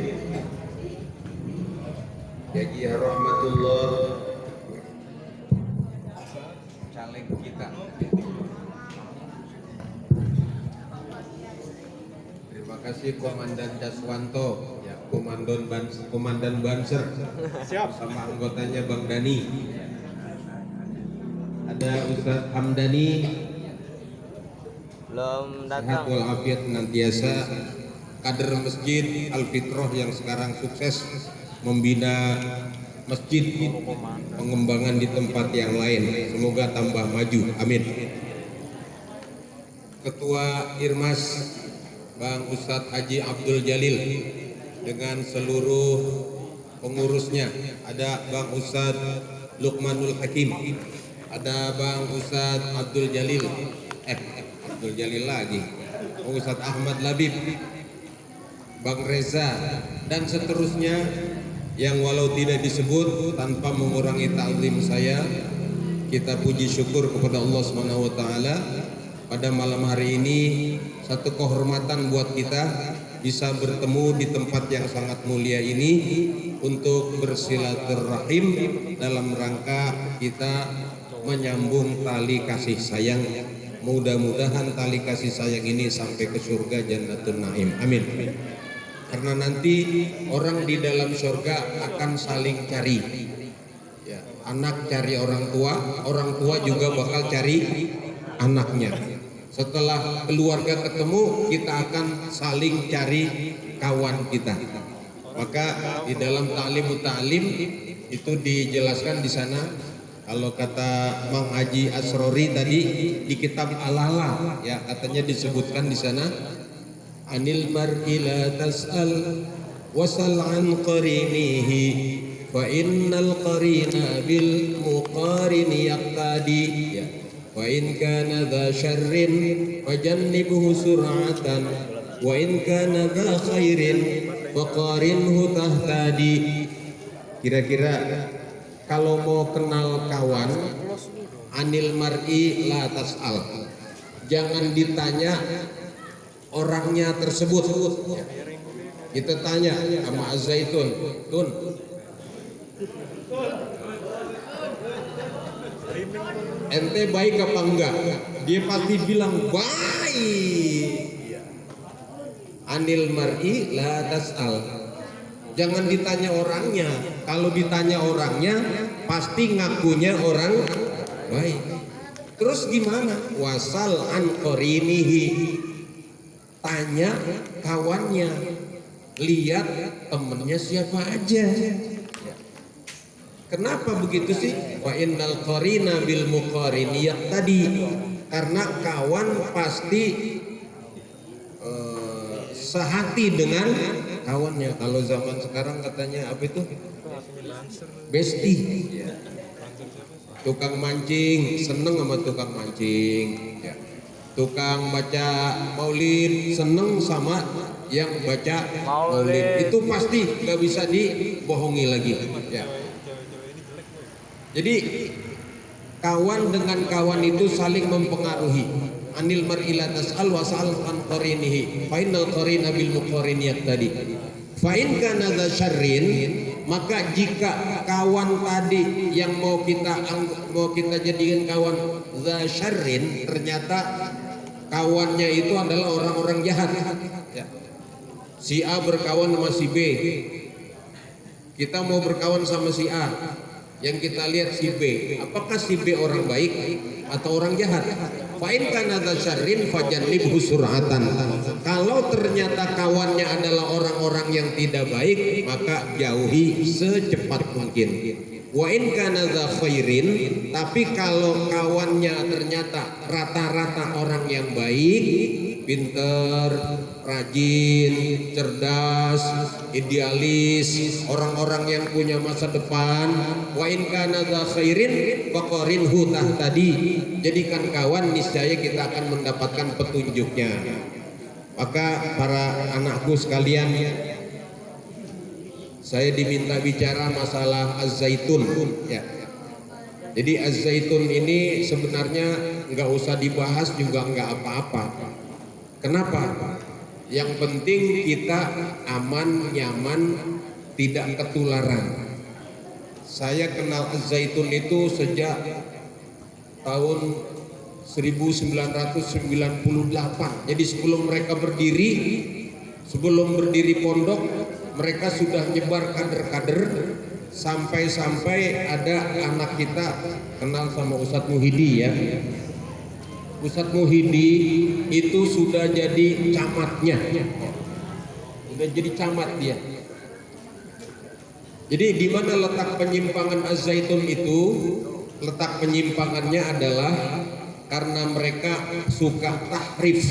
Haji Rahmatullah, caleg kita. Terima kasih Komandan Daswanto, ya, Komandan Banser, sama anggotanya Bang Dani. Ada Ustadz Hamdani, belum sehat datang. walafiat senantiasa. Kader Masjid Al Fitrah yang sekarang sukses membina masjid, pengembangan di tempat yang lain, semoga tambah maju, amin. Ketua Irmas Bang Ustadz Haji Abdul Jalil dengan seluruh pengurusnya, ada Bang Ustadz Luqmanul Hakim, ada Bang Ustadz Abdul Jalil, Abdul Jalil lagi, Bang Ustadz Ahmad Labib, Bang Reza, dan seterusnya yang walau tidak disebut tanpa mengurangi ta'zim saya. Kita puji syukur kepada Allah Subhanahu wa taala pada malam hari ini, satu kehormatan buat kita bisa bertemu di tempat yang sangat mulia ini untuk bersilaturahim dalam rangka kita menyambung tali kasih sayang. Mudah-mudahan tali kasih sayang ini sampai ke surga Jannatul Naim, amin. Karena nanti orang di dalam surga akan saling cari, ya, anak cari orang tua juga bakal cari anaknya. Setelah keluarga ketemu, kita akan saling cari kawan kita. Maka di dalam ta'lim itu dijelaskan di sana. Kalau kata Mang Haji Asrori tadi di kitab Al-Ala, ya, katanya disebutkan di sana, anil mar'i la tas'al wasal an qarinihi fa innal qarina bil muqarini yaqtadi, ya. Wa in kana dha syarrin fajannibhu sur'atan wa in kana dha khairin faqarinhu tahtadi. Kira-kira kalau mau kenal kawan, anil mar'i la tas'al, jangan ditanya orangnya tersebut. Kita tanya sama Az-Zaitun, Tun, ente baik apa enggak? Dia pasti bilang baik. Anil mar'i la tas'al, jangan ditanya orangnya. Kalau ditanya orangnya pasti ngakunya orang baik. Terus gimana? Wasal an qarinihi, tanya kawannya, lihat temennya siapa aja. Kenapa begitu sih? Wa innal qarina bil muqarini tadi, karena kawan pasti sehati dengan kawannya. Kalau zaman sekarang katanya apa itu? Besti. Tukang mancing seneng sama tukang mancing, ya. Tukang baca maulid seneng sama yang baca maulid. Itu pasti nggak bisa dibohongi lagi, ya. Jadi kawan dengan kawan itu saling mempengaruhi. Anil mar'i la tas'al wa sa'al an qarinihi fa innal qarina bil muqarini tadi. Fa in kana dza syarrin, maka jika kawan tadi yang mau kita jadikan kawan dza syarrin, ternyata kawannya itu adalah orang-orang jahat, ya. Si A berkawan sama si B, kita mau berkawan sama si A, yang kita lihat si B, apakah si B orang baik atau orang jahat? Fa in kana dza syarrin fajannibhu sur'atan. Kalau ternyata kawannya adalah orang-orang yang tidak baik, maka jauhi secepat mungkin. Wa in kana dza khairin, tapi kalau kawannya ternyata rata-rata orang yang baik, pinter, rajin, cerdas, idealis, orang-orang yang punya masa depan, wa in kana dza khairin faqarinhu tahtadi. Jadikan kawan, niscaya kita akan mendapatkan petunjuknya. Maka para anakku sekalian, saya diminta bicara masalah Az-Zaitun ya. Jadi Az-Zaitun ini sebenarnya nggak usah dibahas juga nggak apa-apa. Kenapa? Yang penting kita aman, nyaman, tidak ketularan. Saya kenal Az-Zaitun itu sejak tahun 1998. Jadi sebelum mereka berdiri, sebelum berdiri pondok, mereka sudah nyebar kader-kader, sampai-sampai ada anak kita kenal sama Ustadz Muhidi ya. Ustadz Muhidi itu sudah jadi camatnya, sudah jadi camat dia. Jadi di mana letak penyimpangan Az-Zaitun itu? Letak penyimpangannya adalah karena mereka suka tahrif,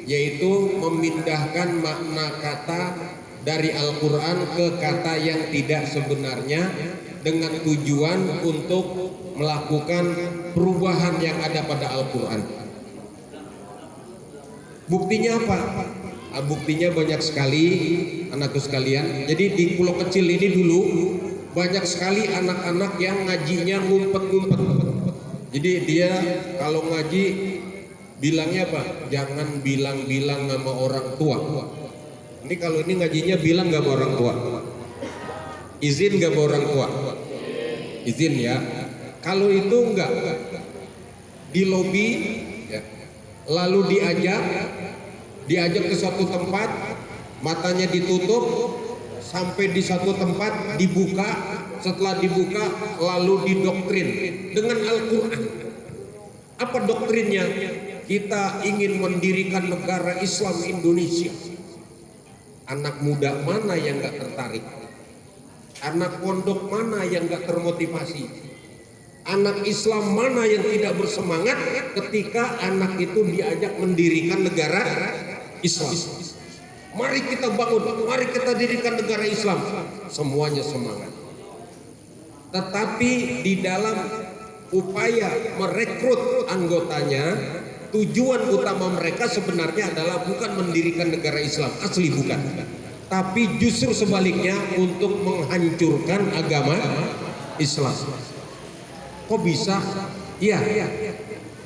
yaitu memindahkan makna kata dari Al-Quran ke kata yang tidak sebenarnya dengan tujuan untuk melakukan perubahan yang ada pada Al-Quran. Buktinya apa? Buktinya banyak sekali anakku sekalian. Jadi di pulau kecil ini dulu banyak sekali anak-anak yang ngajinya ngumpet-ngumpet. Jadi dia kalau ngaji bilangnya apa? Jangan bilang-bilang sama orang tua. Ini kalau ini ngajinya bilang gak sama orang tua, izin gak sama orang tua, izin ya. Kalau itu enggak, di lobi ya. Lalu diajak ke suatu tempat, matanya ditutup, sampai di satu tempat dibuka, setelah dibuka lalu didoktrin dengan Al-Quran. Apa doktrinnya? Kita ingin mendirikan negara Islam Indonesia. Anak muda mana yang gak tertarik? Anak pondok mana yang gak termotivasi? Anak Islam mana yang tidak bersemangat ketika anak itu diajak mendirikan negara Islam? Mari kita bangun, mari kita dirikan negara Islam. Semuanya semangat. Tetapi di dalam upaya merekrut anggotanya, tujuan utama mereka sebenarnya adalah bukan mendirikan negara Islam, asli bukan. Tapi justru sebaliknya untuk menghancurkan agama Islam. Kok bisa? Iya,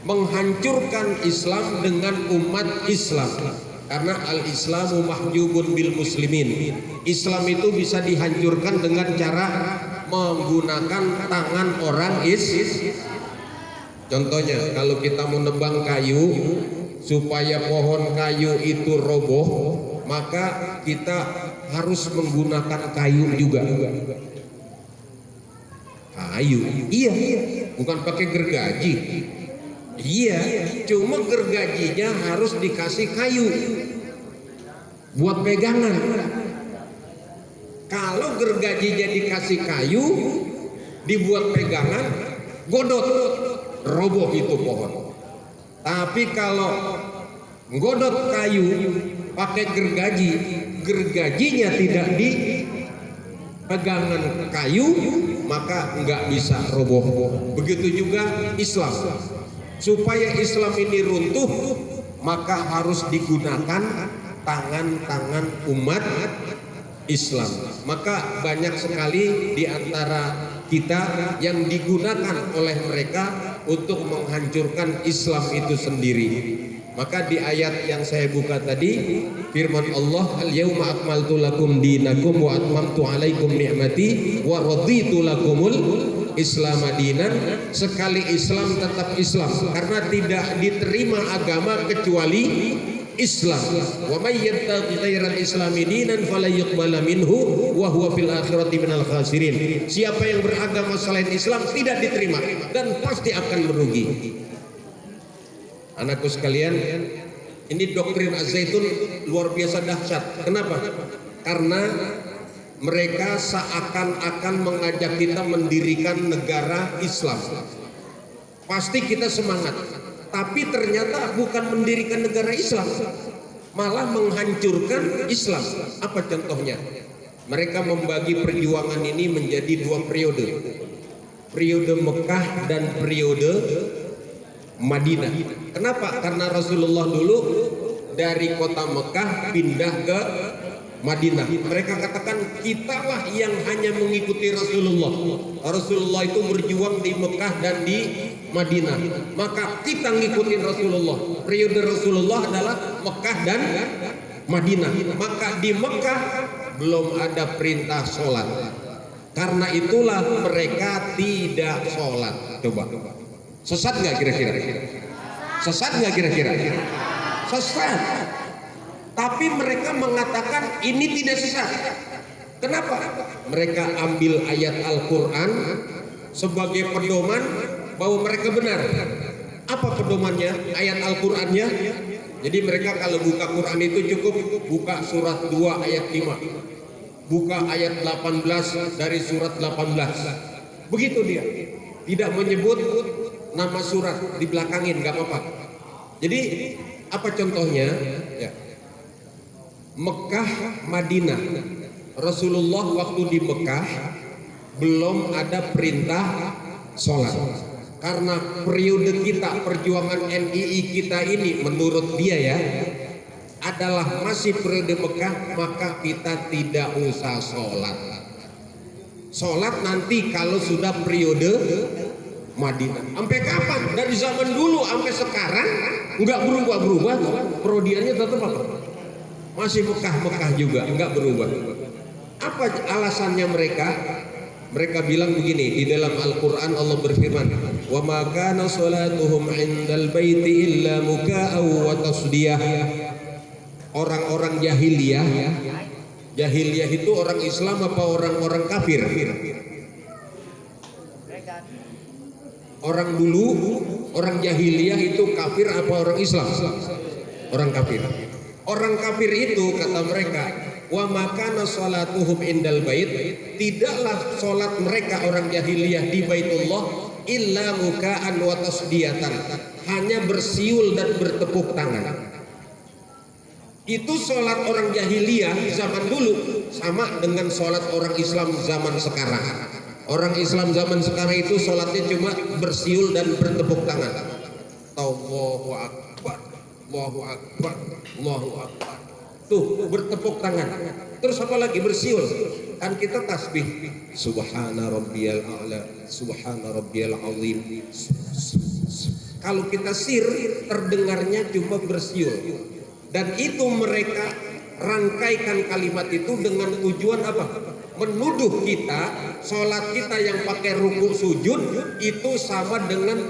menghancurkan Islam dengan umat Islam. Karena al-Islamu mahjubun bil muslimin. Islam itu bisa dihancurkan dengan cara menggunakan tangan orang Contohnya, kalau kita mau nebang kayu supaya pohon kayu itu roboh, maka kita harus menggunakan kayu juga. Kayu, iya, bukan pakai gergaji. Iya, cuma gergajinya harus dikasih kayu buat pegangan. Kalau gergajinya dikasih kayu, dibuat pegangan, godot, roboh itu pohon. Tapi kalau godot kayu pakai gergaji, gergajinya tidak di pegangan kayu, maka nggak bisa roboh. Begitu juga Islam. Supaya Islam ini runtuh, maka harus digunakan tangan-tangan umat Islam. Maka banyak sekali di antara kita yang digunakan oleh mereka untuk menghancurkan Islam itu sendiri. Maka di ayat yang saya buka tadi, firman Allah, al-yauma akmaltu lakum dinakum wa atmamtu alaikum ni'mati wa raditu lakumul Islam adinan. Sekali Islam tetap Islam, karena tidak diterima agama kecuali Islam. Wa may yattaqi ghairal islami dinan fala yuqbala minhu wa huwa fil akhirati minal khasirin. Siapa yang beragama selain Islam tidak diterima dan pasti akan merugi. Anakku sekalian, ini doktrin Az-Zaitun luar biasa dahsyat. Kenapa? Karena mereka seakan-akan mengajak kita mendirikan negara Islam. Pasti kita semangat, tapi ternyata bukan mendirikan negara Islam, malah menghancurkan Islam. Apa contohnya? Mereka membagi perjuangan ini menjadi dua periode. Periode Mekah dan periode Madinah. Kenapa? Karena Rasulullah dulu dari kota Mekah pindah ke Madinah. Mereka katakan kitalah yang hanya mengikuti Rasulullah. Rasulullah itu berjuang di Mekah dan di Madinah. Maka kita ngikutin Rasulullah. Periode Rasulullah adalah Mekah dan Madinah. Maka di Mekah belum ada perintah sholat. Karena itulah mereka tidak sholat. Coba. Sesat nggak kira-kira? Sesat nggak kira-kira? Sesat. Tapi mereka mengatakan ini tidak sesat. Kenapa? Mereka ambil ayat Al-Quran sebagai pedoman bahwa mereka benar. Apa pedomannya? Ayat Al-Qurannya. Jadi mereka kalau buka Quran itu cukup buka surat 2 ayat 5. Buka ayat 18 dari surat 18. Begitu dia. Tidak menyebut nama surat, dibelakangin, gak apa-apa. Jadi apa contohnya? Ya. Mekah, Madinah. Rasulullah waktu di Mekah belum ada perintah sholat. Karena periode kita, perjuangan NII kita ini menurut dia ya adalah masih periode Mekah, maka kita tidak usah sholat. Sholat nanti kalau sudah periode Madinah. Sampai kapan? Dari zaman dulu sampai sekarang nggak berubah-berubah. Perodiannya tetap apa? Masih Mekah juga, enggak berubah. Apa alasannya mereka? Mereka bilang begini, di dalam Al-Quran Allah berfirman, wa ma kana salatuhum indal baiti illa muka'aw wa tasdiyah. Orang-orang jahiliyah, jahiliyah itu orang Islam apa orang-orang kafir? Orang dulu, orang jahiliyah itu kafir apa orang Islam? Orang kafir. Orang kafir itu kata mereka, wa makana sholatuhum indal bait, tidaklah sholat mereka orang jahiliyah di Baitullah illa muka'an wa tasdiyatan, hanya bersiul dan bertepuk tangan. Itu sholat orang jahiliyah zaman dulu sama dengan sholat orang Islam zaman sekarang. Orang Islam zaman sekarang itu sholatnya cuma bersiul dan bertepuk tangan. Allahu akbar, Allahu akbar, Allahu akbar. Tuh bertepuk tangan. Terus apa lagi? Bersiul. Kan kita tasbih. Subhana rabbiyal a'la, subhana rabbiyal azim. Kalau kita sir terdengarnya cuma bersiul. Dan itu mereka rangkaikan kalimat itu dengan tujuan apa? Menuduh kita, sholat kita yang pakai ruku sujud itu sama dengan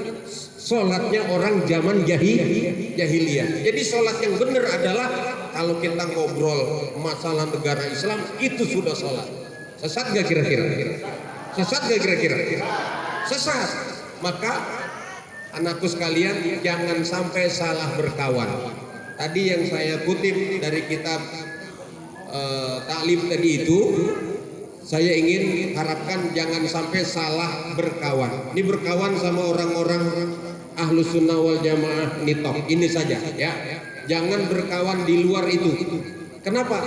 sholatnya orang zaman jahiliyah. Jadi sholat yang benar adalah kalau kita ngobrol masalah negara Islam itu sudah sholat. Sesat gak kira-kira? Sesat gak kira-kira? Sesat. Maka anakku sekalian jangan sampai salah berkawan. Tadi yang saya kutip dari kitab taklim tadi itu, saya ingin harapkan jangan sampai salah berkawan. Ini berkawan sama orang-orang Ahlus Sunnah wal Jamaah nitok. Ini saja ya. Jangan berkawan di luar itu. Kenapa?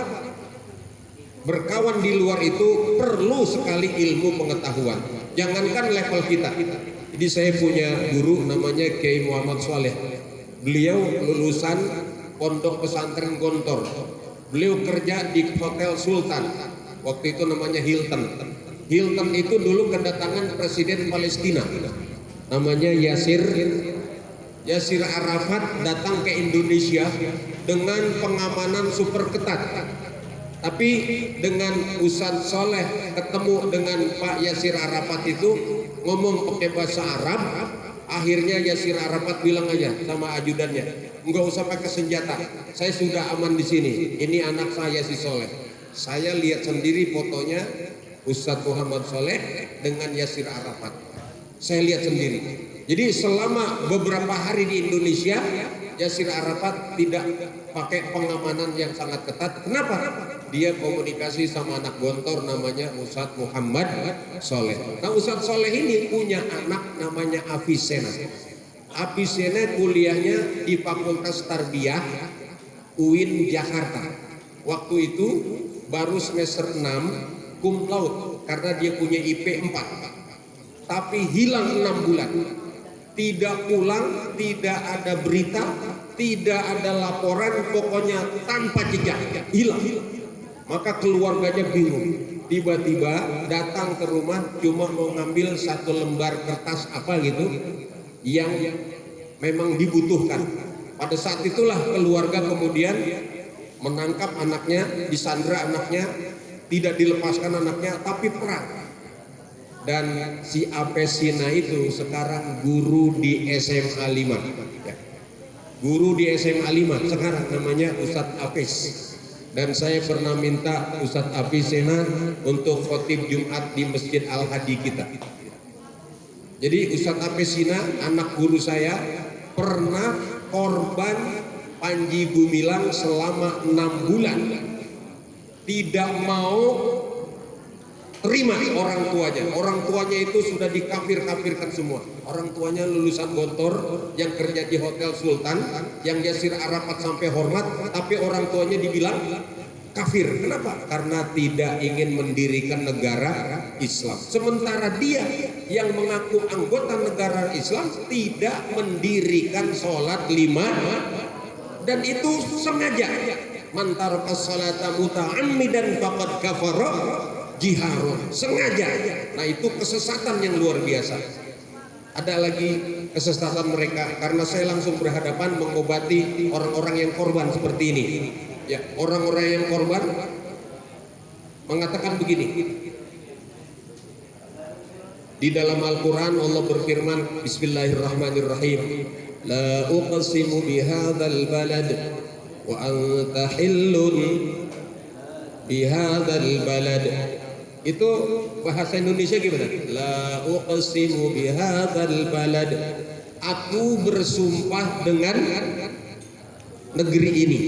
Berkawan di luar itu perlu sekali ilmu pengetahuan. Jangankan level kita. Jadi saya punya guru namanya Kiai Muhammad Saleh. Beliau lulusan Pondok Pesantren Gontor. Beliau kerja di Hotel Sultan. Waktu itu namanya Hilton. Hilton itu dulu kedatangan Presiden Palestina. Namanya Yasir Arafat datang ke Indonesia dengan pengamanan super ketat. Tapi dengan Ustadz Soleh ketemu dengan Pak Yasir Arafat itu ngomong pakai bahasa Arab, Akhirnya Yasir Arafat bilang aja sama ajudannya, nggak usah pakai senjata, saya sudah aman di sini. Ini anak saya si Soleh. Saya lihat sendiri fotonya Ustadz Muhammad Soleh dengan Yasir Arafat. Saya lihat sendiri. Jadi selama beberapa hari di Indonesia, Yasir Arafat tidak pakai pengamanan yang sangat ketat. Kenapa? Dia komunikasi sama anak gontor namanya Ustadz Muhammad Soleh. Nah, Ustadz Soleh ini punya anak namanya Afisena. Afisena kuliahnya di Fakultas Tarbiyah UIN Jakarta. Waktu itu baru semester 6 cum laude karena dia punya IP 4. Tapi hilang 6 bulan. Tidak pulang, tidak ada berita, tidak ada laporan, pokoknya tanpa jejak, hilang. Maka keluarganya bingung. Tiba-tiba datang ke rumah cuma mau ngambil satu lembar kertas apa gitu yang memang dibutuhkan. Pada saat itulah keluarga kemudian menangkap anaknya, disandra anaknya, tidak dilepaskan anaknya, tapi perang. Dan si Apesina itu sekarang guru di SMA 5 ya. Guru di SMA 5 sekarang namanya Ustadz Apes. Dan saya pernah minta Ustadz Apesina untuk khotib Jumat di Masjid Al-Hadi kita. Jadi Ustadz Apesina anak guru saya pernah korban Panji Gumilang selama 6 bulan. Tidak mau terima orang tuanya. Orang tuanya itu sudah dikafir-kafirkan semua. Orang tuanya lulusan Gontor yang kerja di Hotel Sultan, yang Yasir Arafat sampai hormat, tapi orang tuanya dibilang kafir. Kenapa? Karena tidak ingin mendirikan negara Islam. Sementara dia yang mengaku anggota negara Islam tidak mendirikan sholat 5, dan itu sengaja. Man taraka sholata muta'ammidan faqad kafara jiharo, sengaja. Nah, itu kesesatan yang luar biasa. Ada lagi kesesatan mereka karena saya langsung berhadapan mengobati orang-orang yang korban seperti ini. Ya, orang-orang yang korban mengatakan begini. Di dalam Al-Qur'an Allah berfirman, Bismillahirrahmanirrahim. La uqsimu bihadzal balad wa anta hillun bihadzal balad. Itu bahasa Indonesia gimana? La uqsimu bihadzal balad. Aku bersumpah dengan negeri ini.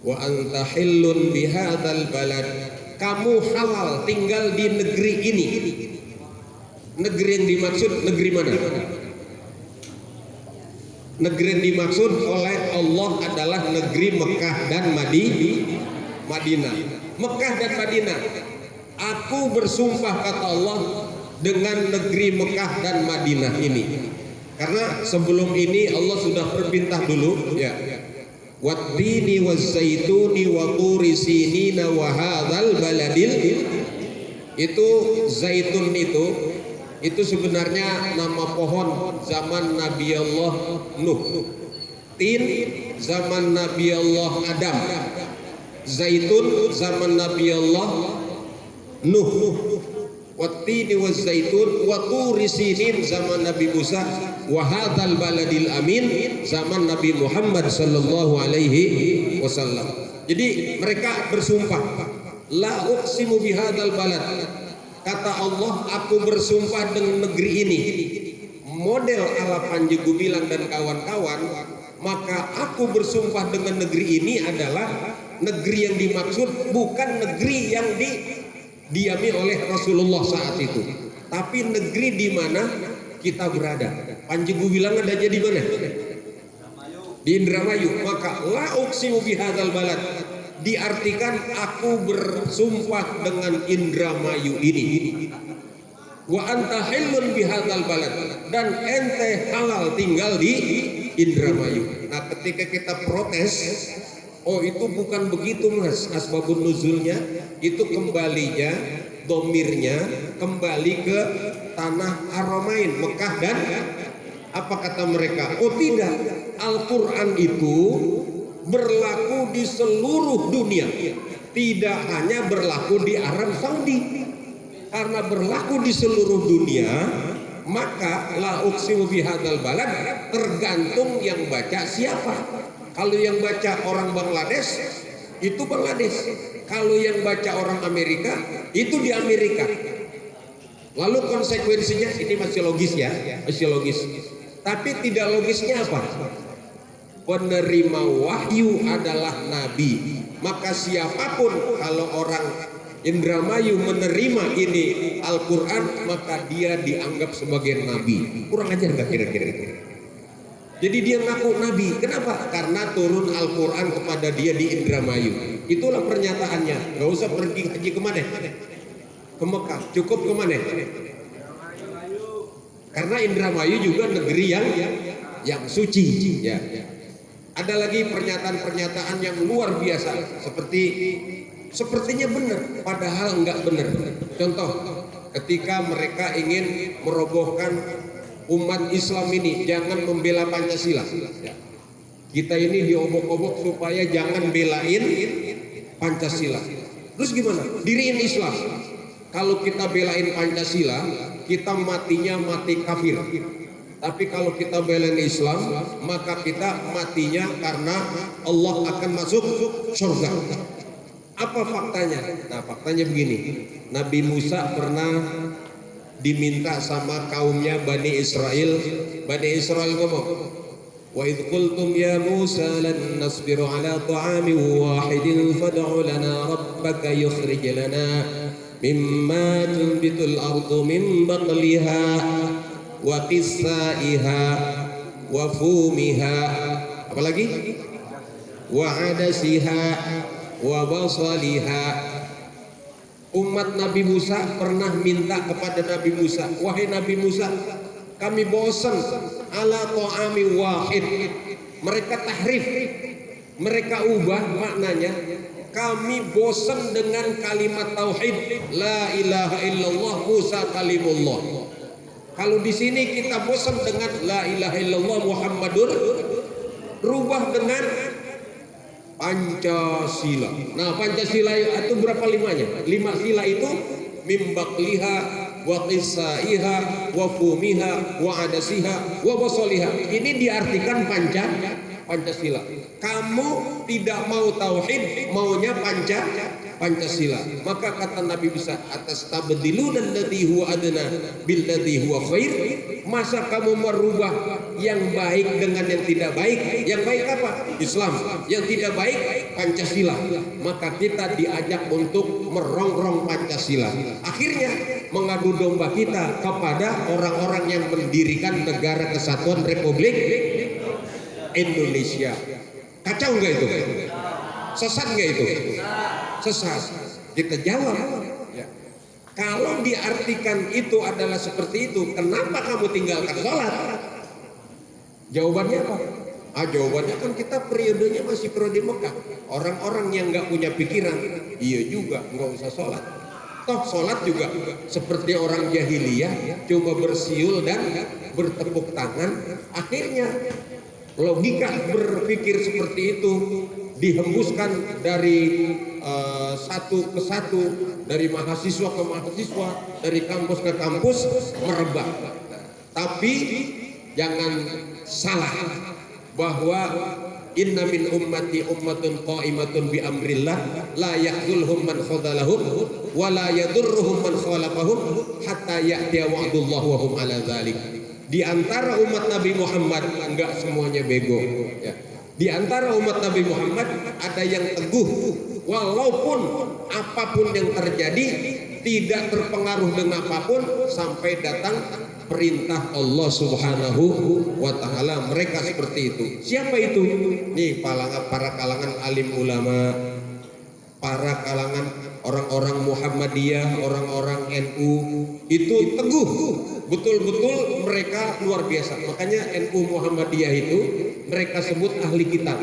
Wa anta hillun bihadzal balad. Kamu halal tinggal di negeri ini. Negeri yang dimaksud negeri mana? Negeri yang dimaksud oleh Allah adalah negeri Mekah dan Madinah. Mekah dan Madinah. Aku bersumpah kata Allah dengan negeri Mekah dan Madinah ini. Karena sebelum ini Allah sudah berpintah dulu ya. Wattini wazzaituni wa turi sinina wa hadzal baladil. Itu zaitun itu sebenarnya nama pohon zaman Nabi Allah Nuh. Tin zaman Nabi Allah Adam. Zaitun zaman Nabi Allah Nuh. Wattini wazzaitun wa turi sinin zaman Nabi Musa. Wa hadzal baladil amin zaman Nabi Muhammad sallallahu alaihi wasallam. Jadi mereka bersumpah, la uqsimu bihadzal balad. Kata Allah, aku bersumpah dengan negeri ini. Model ala Panji Gumilang dan kawan-kawan, maka aku bersumpah dengan negeri ini adalah negeri yang dimaksud bukan negeri yang didiami oleh Rasulullah saat itu, tapi negeri di mana kita berada. Panji Gumilang adanya di mana? Di Indramayu. Maka la uqsimu bihadzal balad diartikan aku bersumpah dengan Indramayu ini. Wa anta hillun bihadzal balad, dan ente halal tinggal di Indramayu. Nah, ketika kita protes, oh itu bukan begitu mas, asbabun nuzulnya itu kembalinya, domirnya kembali ke tanah Haramain, Mekah dan apa kata mereka? Oh tidak, Al-Quran itu berlaku di seluruh dunia, tidak hanya berlaku di Arab Saudi. Karena berlaku di seluruh dunia, maka la uqsimu bihadzal balad tergantung yang baca siapa. Kalau yang baca orang Bangladesh itu Bangladesh, kalau yang baca orang Amerika itu di Amerika. Lalu konsekuensinya ini masih logis ya, masih logis. Tapi tidak logisnya apa? Penerima wahyu adalah nabi. Maka siapapun kalau orang Indramayu menerima ini Al-Quran, maka dia dianggap sebagai nabi. Kurang ajar nggak kira-kira itu? Jadi dia ngaku nabi. Kenapa? Karena turun Al-Quran kepada dia di Indramayu. Itulah pernyataannya. Gak usah pergi haji kemana? Ke Mekah. Cukup kemana? Karena Indramayu juga negeri yang suci. Ya. Ada lagi pernyataan-pernyataan yang luar biasa. Sepertinya benar, padahal enggak benar. Contoh, ketika mereka ingin merobohkan umat Islam ini, jangan membela Pancasila. Kita ini diobok-obok supaya jangan belain Pancasila. Terus gimana? Diriin Islam. Kalau kita belain Pancasila, kita matinya mati kafir. Tapi kalau kita belain Islam, maka kita matinya karena Allah akan masuk surga. Apa faktanya? Nah, faktanya begini. Nabi Musa pernah diminta sama kaumnya Bani Israel. Bani Israel ngomong, wa idh qultum ya Musa lan nasbiru ala ta'amin wahidin fad'u lana rabbaka yukhrij lana mimma tunbitul ardu min baqliha wa qissaiha wa fumiha, apalagi wa adasiha wa basaliha. Umat Nabi Musa pernah minta kepada Nabi Musa, wahai Nabi Musa, kami bosan ala ta'ami wahid. Mereka tahrif, mereka ubah maknanya. Kami bosan dengan kalimat tauhid la ilaha illallah Musa kalimullah. Kalau di sini kita bosan dengan la ilaha illallah Muhammadur, rubah dengan Pancasila. Nah, Pancasila itu berapa limanya? 5 sila itu mimbakliha wa qissaiha wa fumiha wa adasiha wa basaliha. Ini diartikan Pancasila. Kamu tidak mau tauhid, maunya Pancasila. Maka kata Nabi Musa, atastabdiluna alladhi huwa adna billadhi huwa khair? Masa kamu merubah yang baik dengan yang tidak baik? Yang baik apa? Islam. Yang tidak baik Pancasila. Maka kita diajak untuk merongrong Pancasila. Akhirnya mengadu domba kita kepada orang-orang yang mendirikan Negara Kesatuan Republik Indonesia. Kacau nggak itu? Sesat nggak itu? Sesat. Kita jawab, ya. Kalau diartikan itu adalah seperti itu, kenapa kamu tinggalkan sholat? Jawabannya apa? Jawabannya kan kita periodenya masih periode Mekah. Orang-orang yang nggak punya pikiran, iya juga nggak usah sholat. Toh sholat juga seperti orang jahiliyah, cuma bersiul dan bertepuk tangan. Akhirnya logika berpikir seperti itu dihembuskan dari satu ke satu, dari mahasiswa ke mahasiswa, dari kampus ke kampus, merebak. Tapi jangan salah bahwa inna min ummati ummatun qa'imatun bi amrillah la yakhzulhum man khadalahum wa la yadurruhum man khalafahum hatta ya'tiya wa'dullah wa hum ala dzalik. Di antara umat Nabi Muhammad enggak semuanya bego, ya. Di antara umat Nabi Muhammad ada yang teguh walaupun apapun yang terjadi, tidak terpengaruh dengan apapun sampai datang perintah Allah Subhanahu wa taala. Mereka seperti itu. Siapa itu? Nih para kalangan alim ulama, para kalangan orang-orang Muhammadiyah, orang-orang NU itu teguh, betul-betul mereka luar biasa. Makanya NU Muhammadiyah itu mereka sebut ahli kitab.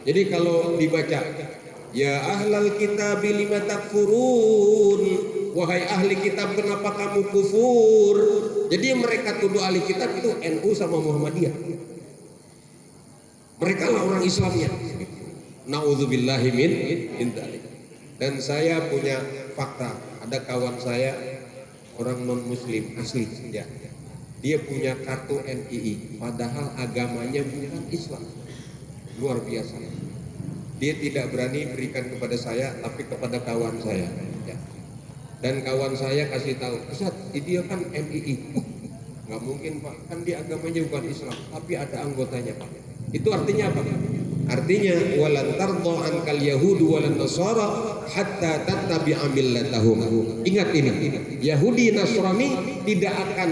Jadi kalau dibaca, ya ahlal kitab lima takfurun, wahai ahli kitab kenapa kamu kufur? Jadi mereka tuduh ahli kitab itu NU sama Muhammadiyah. Mereka lah orang Islamnya. Naudzubillahi min dzalik. Dan saya punya fakta, ada kawan saya orang non muslim asli ya. dia punya kartu NII, padahal agamanya bukan Islam. Luar biasa. Dia tidak berani berikan kepada saya, tapi kepada kawan saya. Ya. Dan kawan saya kasih tahu, Ustaz, dia kan NII. Nggak mungkin Pak, kan dia agamanya bukan Islam, tapi ada anggotanya Pak. Itu artinya apa? Artinya walan tardha ankal yahudu walan nasara hatta tattabi'a millatahum. Ingat ini, Yahudi Nasrani tidak akan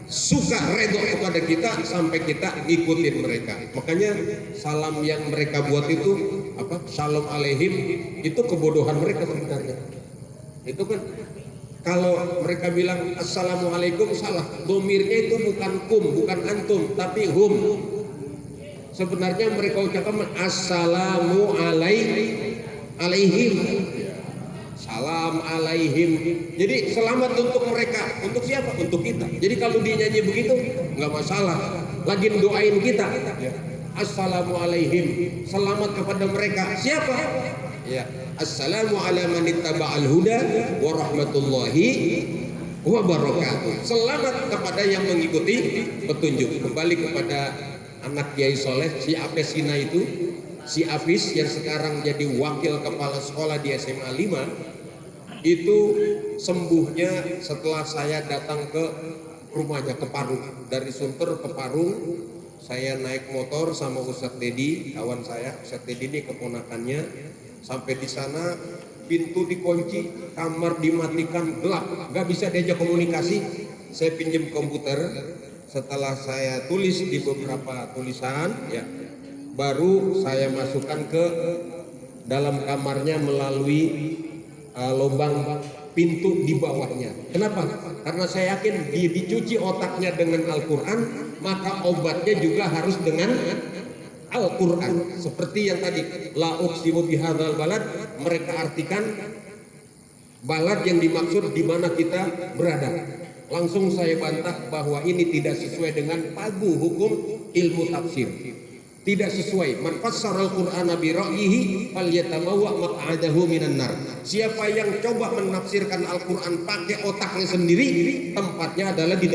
suka redho kepada kita sampai kita ngikutin mereka. Makanya salam yang mereka buat itu apa? Shalom alaihim, itu kebodohan mereka sebenarnya. Itu kan kalau mereka bilang assalamualaikum salah. Domirnya itu bukan kum, bukan antum, tapi hum. Sebenarnya mereka ucapkan assalamu alaihim. Salam alaihim. Jadi selamat untuk mereka. Untuk siapa? Untuk kita. Jadi kalau dia nyanyi begitu nggak masalah. Lagi doain kita. Assalamu alaihim. Selamat kepada mereka. Siapa? Ya. Assalamu ala man ittaba'al huda wa rahmatullahi wa barakatuh. Selamat kepada yang mengikuti petunjuk. Kembali kepada anak Kiai Soleh, si Apesina itu, si Afis yang sekarang jadi wakil kepala sekolah di SMA 5, itu sembuhnya setelah saya datang ke rumahnya, ke Parung. Dari Sunter ke Parung, saya naik motor sama Ustadz Dedi, kawan saya. Ustadz Dedi ini keponakannya. Sampai di sana pintu dikunci, kamar dimatikan, gelap, nggak bisa diajak komunikasi. Saya pinjam komputer. Setelah saya tulis di beberapa tulisan, ya, baru saya masukkan ke dalam kamarnya melalui lubang pintu di bawahnya. Kenapa? Karena saya yakin dia dicuci otaknya dengan Al-Quran, maka obatnya juga harus dengan Al-Quran. Seperti yang tadi, la uqsimu bihadzal balad, mereka artikan balad yang dimaksud di mana kita berada. Langsung saya bantah bahwa ini tidak sesuai dengan pagu hukum ilmu tafsir. Tidak sesuai. Man fassara al-Qur'ana bi ra'yihi falyatamawwa maq'adahu minan nar. Siapa yang coba menafsirkan Al-Qur'an pakai otaknya sendiri, tempatnya adalah di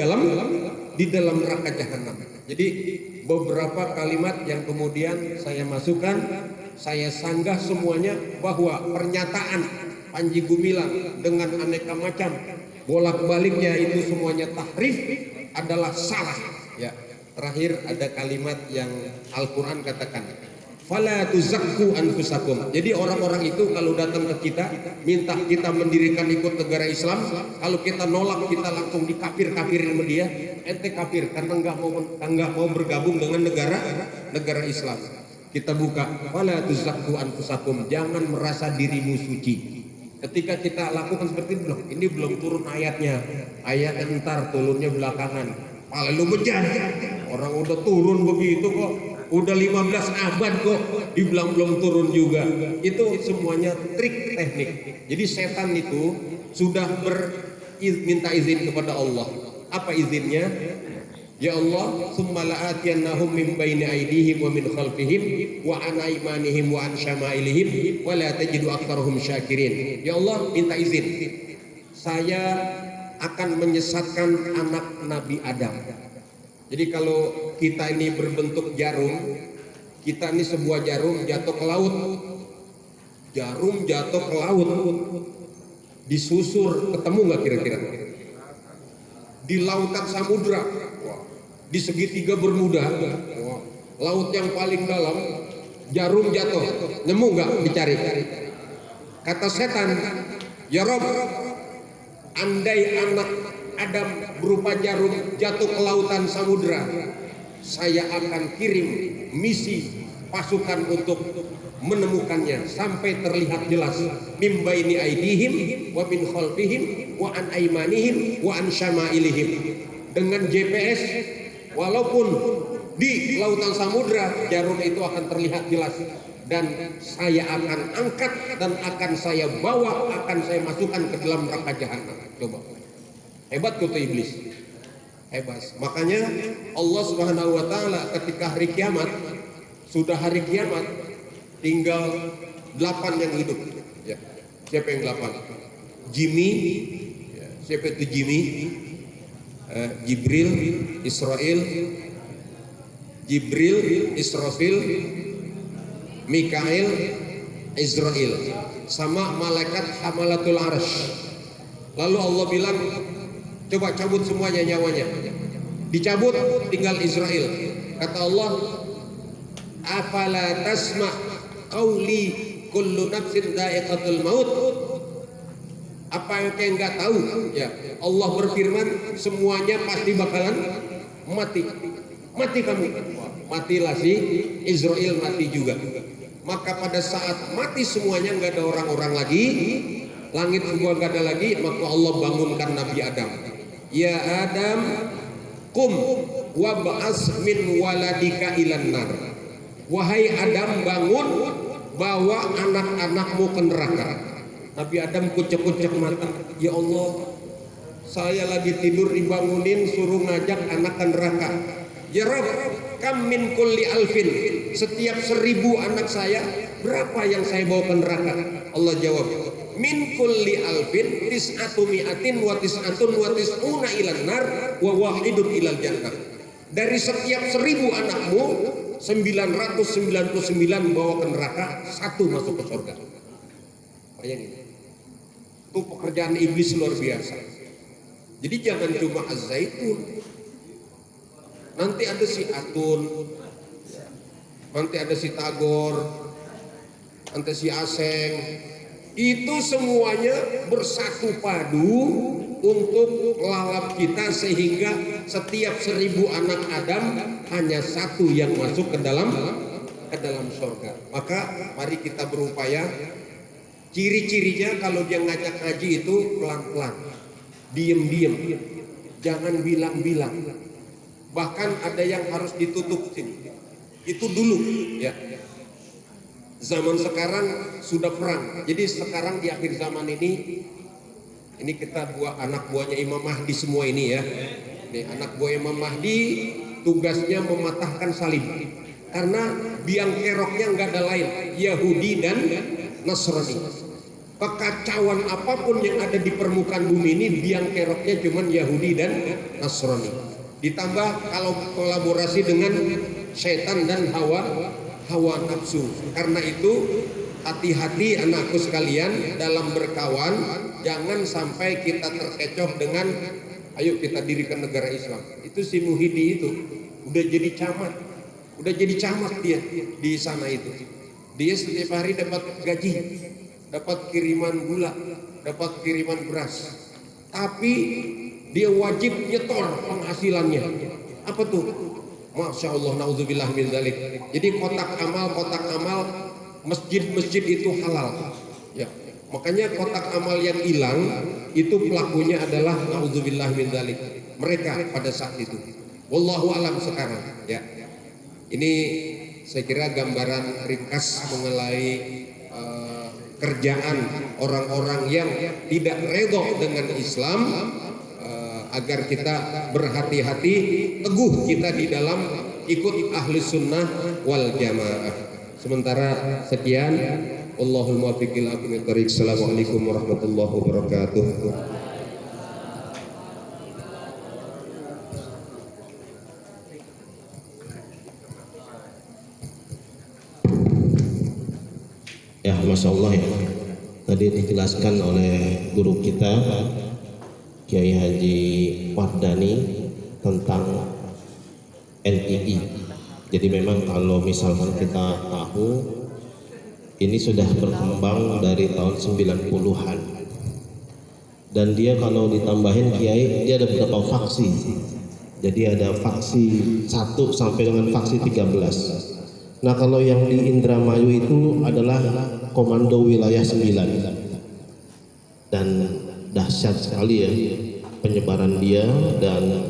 dalam neraka jahanam. Jadi beberapa kalimat yang kemudian saya masukkan, saya sanggah semuanya bahwa pernyataan Panji Gumilang dengan aneka macam bolak-baliknya itu semuanya tahrif adalah salah. Ya. Terakhir ada kalimat yang Al-Quran katakan, fala tuzakku anfusakum. Jadi orang-orang itu kalau datang ke kita minta kita mendirikan ikut negara Islam, kalau kita nolak kita langsung dikafir-kafirin sama dia. Ente kafir karena enggak mau bergabung dengan negara Islam. Kita buka, fala tuzakku anfusakum, jangan merasa dirimu suci. Ketika kita lakukan seperti itu, ini belum turun ayatnya. Ayatnya ntar turunnya belakangan. Lalu bejat. Orang udah turun begitu kok. Udah 15 abad kok dibilang belum turun juga. Itu semuanya trik teknik. Jadi setan itu sudah minta izin kepada Allah. Apa izinnya? Ya Allah, summa la'atiyannahum min baini aydihim wa min khalfihim wa an aymanihim wa an syama'ilihim wa la tajidu aktsarahum syakirin. Ya Allah, minta izin. Saya akan menyesatkan anak Nabi Adam. Jadi kalau kita ini berbentuk jarum, kita ini sebuah jarum jatuh ke laut. Jarum jatuh ke laut. Disusur, ketemu nggak kira-kira? Di lautan samudra. Di segitiga Bermuda, laut yang paling dalam, jarum jatuh, nemu nggak dicari? Kata setan, ya Rob, andai anak Adam berupa jarum jatuh ke lautan samudra, saya akan kirim misi pasukan untuk menemukannya sampai terlihat jelas. Mim baini aidihim wa min khalfihim wa an aymanihim wa an syama'ilihim. Dengan GPS, walaupun di lautan samudra, jarum itu akan terlihat jelas. Dan saya akan angkat dan akan saya bawa, akan saya masukkan ke dalam neraka jahanam. Coba. Hebat kata iblis. Hebat. Makanya Allah Subhanahu wa taala ketika hari kiamat, sudah hari kiamat, tinggal 8 yang hidup. Ya. Siapa yang 8? Jimmy. Ya. Siapa itu Jimmy? Jibril, Israfil, Mikail, Israel, sama malaikat hamalatul arsy. Lalu Allah bilang, coba cabut semuanya nyawanya. Dicabut, tinggal Israel. Kata Allah, afala tasma qauli kullu nafsin dha'iqatul maut. Apa yang kalian nggak tahu? Ya, Allah berfirman, semuanya pasti bakalan mati. Mati kamu. Matilah si Israel, mati juga. Maka pada saat mati semuanya, nggak ada orang-orang lagi, langit semua nggak ada lagi, maka Allah bangunkan Nabi Adam. Ya Adam, kum wab'as min waladika ilan nar. Wahai Adam, bangun, bawa anak-anakmu ke neraka. Nabi Adam kucek-kucek mata. Ya Allah, saya lagi tidur dibangunin, suruh ngajak anak ke neraka. Ya Rabb, kam min kulli alfin, setiap 1000 anak saya, berapa yang saya bawa ke neraka? Allah jawab, min kulli alfin tis'atu mi'atin wa tis'atun wa tis'una ilan nar wa wahidun ilal jannah. Dari setiap 1000 anakmu, 999 bawa ke neraka, 1 masuk ke surga. Bayangin, itu pekerjaan iblis luar biasa. Jadi jangan cuma Az-Zaitun, nanti ada si Atun, nanti ada si Tagor, nanti si Aseng. Itu semuanya bersatu padu untuk melalap kita, sehingga setiap 1000 anak Adam hanya 1 yang masuk ke dalam surga. Maka mari kita berupaya. Ciri-cirinya kalau dia ngajak ngaji itu pelan-pelan, diem-diem, jangan bilang-bilang. Bahkan ada yang harus ditutup sini. Itu dulu ya. Zaman sekarang sudah perang. Jadi sekarang di akhir zaman ini kita anak buahnya Imam Mahdi semua ini ya. Nih, anak buah Imam Mahdi tugasnya mematahkan salib. Karena biang keroknya nggak ada lain, Yahudi dan Nasrani. Kekacauan apapun yang ada di permukaan bumi ini, biang keroknya cuman Yahudi dan Nasrani. Ditambah kalau kolaborasi dengan setan dan hawa nafsu. Karena itu hati-hati anakku sekalian dalam berkawan, jangan sampai kita terkecoh dengan ayo kita dirikan negara Islam. Itu si Muhyiddin itu udah jadi camat dia di sana itu. Dia setiap hari dapat gaji, dapat kiriman gula, dapat kiriman beras, tapi dia wajib nyetor penghasilannya. Apa tuh? Masya Allah, naudzubillah min dzalik. Jadi kotak amal masjid-masjid itu halal. Ya, makanya kotak amal yang hilang itu pelakunya adalah naudzubillah min dzalik, mereka pada saat itu. Wallahu alam sekarang. Ya, ini saya kira gambaran ringkas mengenai kerjaan orang-orang yang tidak redha dengan Islam, agar kita berhati-hati, teguh kita di dalam ikut ahli sunnah wal jamaah. Sementara sekian, Allahul muwaffiq ila aqwamit thoriq. Assalamualaikum warahmatullahi wabarakatuh. Ya, Masya Allah ya. Tadi dijelaskan oleh guru kita Kiai Haji Wardani tentang NII. Jadi memang kalau misalkan kita tahu, ini sudah berkembang dari tahun 90-an. Dan dia kalau ditambahin Kiai, dia ada beberapa faksi. Jadi ada faksi 1 sampai dengan faksi 13. Nah, kalau yang di Indramayu itu adalah Komando Wilayah 9. Dan dahsyat sekali ya penyebaran dia, dan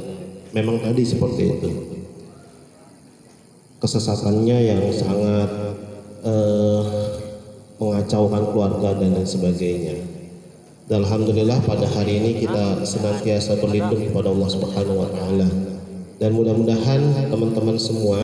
memang tadi seperti itu. Kesesatannya yang sangat mengacaukan keluarga dan lain sebagainya. Dan alhamdulillah pada hari ini kita senantiasa berlindung kepada Allah Subhanahu wa taala. Dan mudah-mudahan teman-teman semua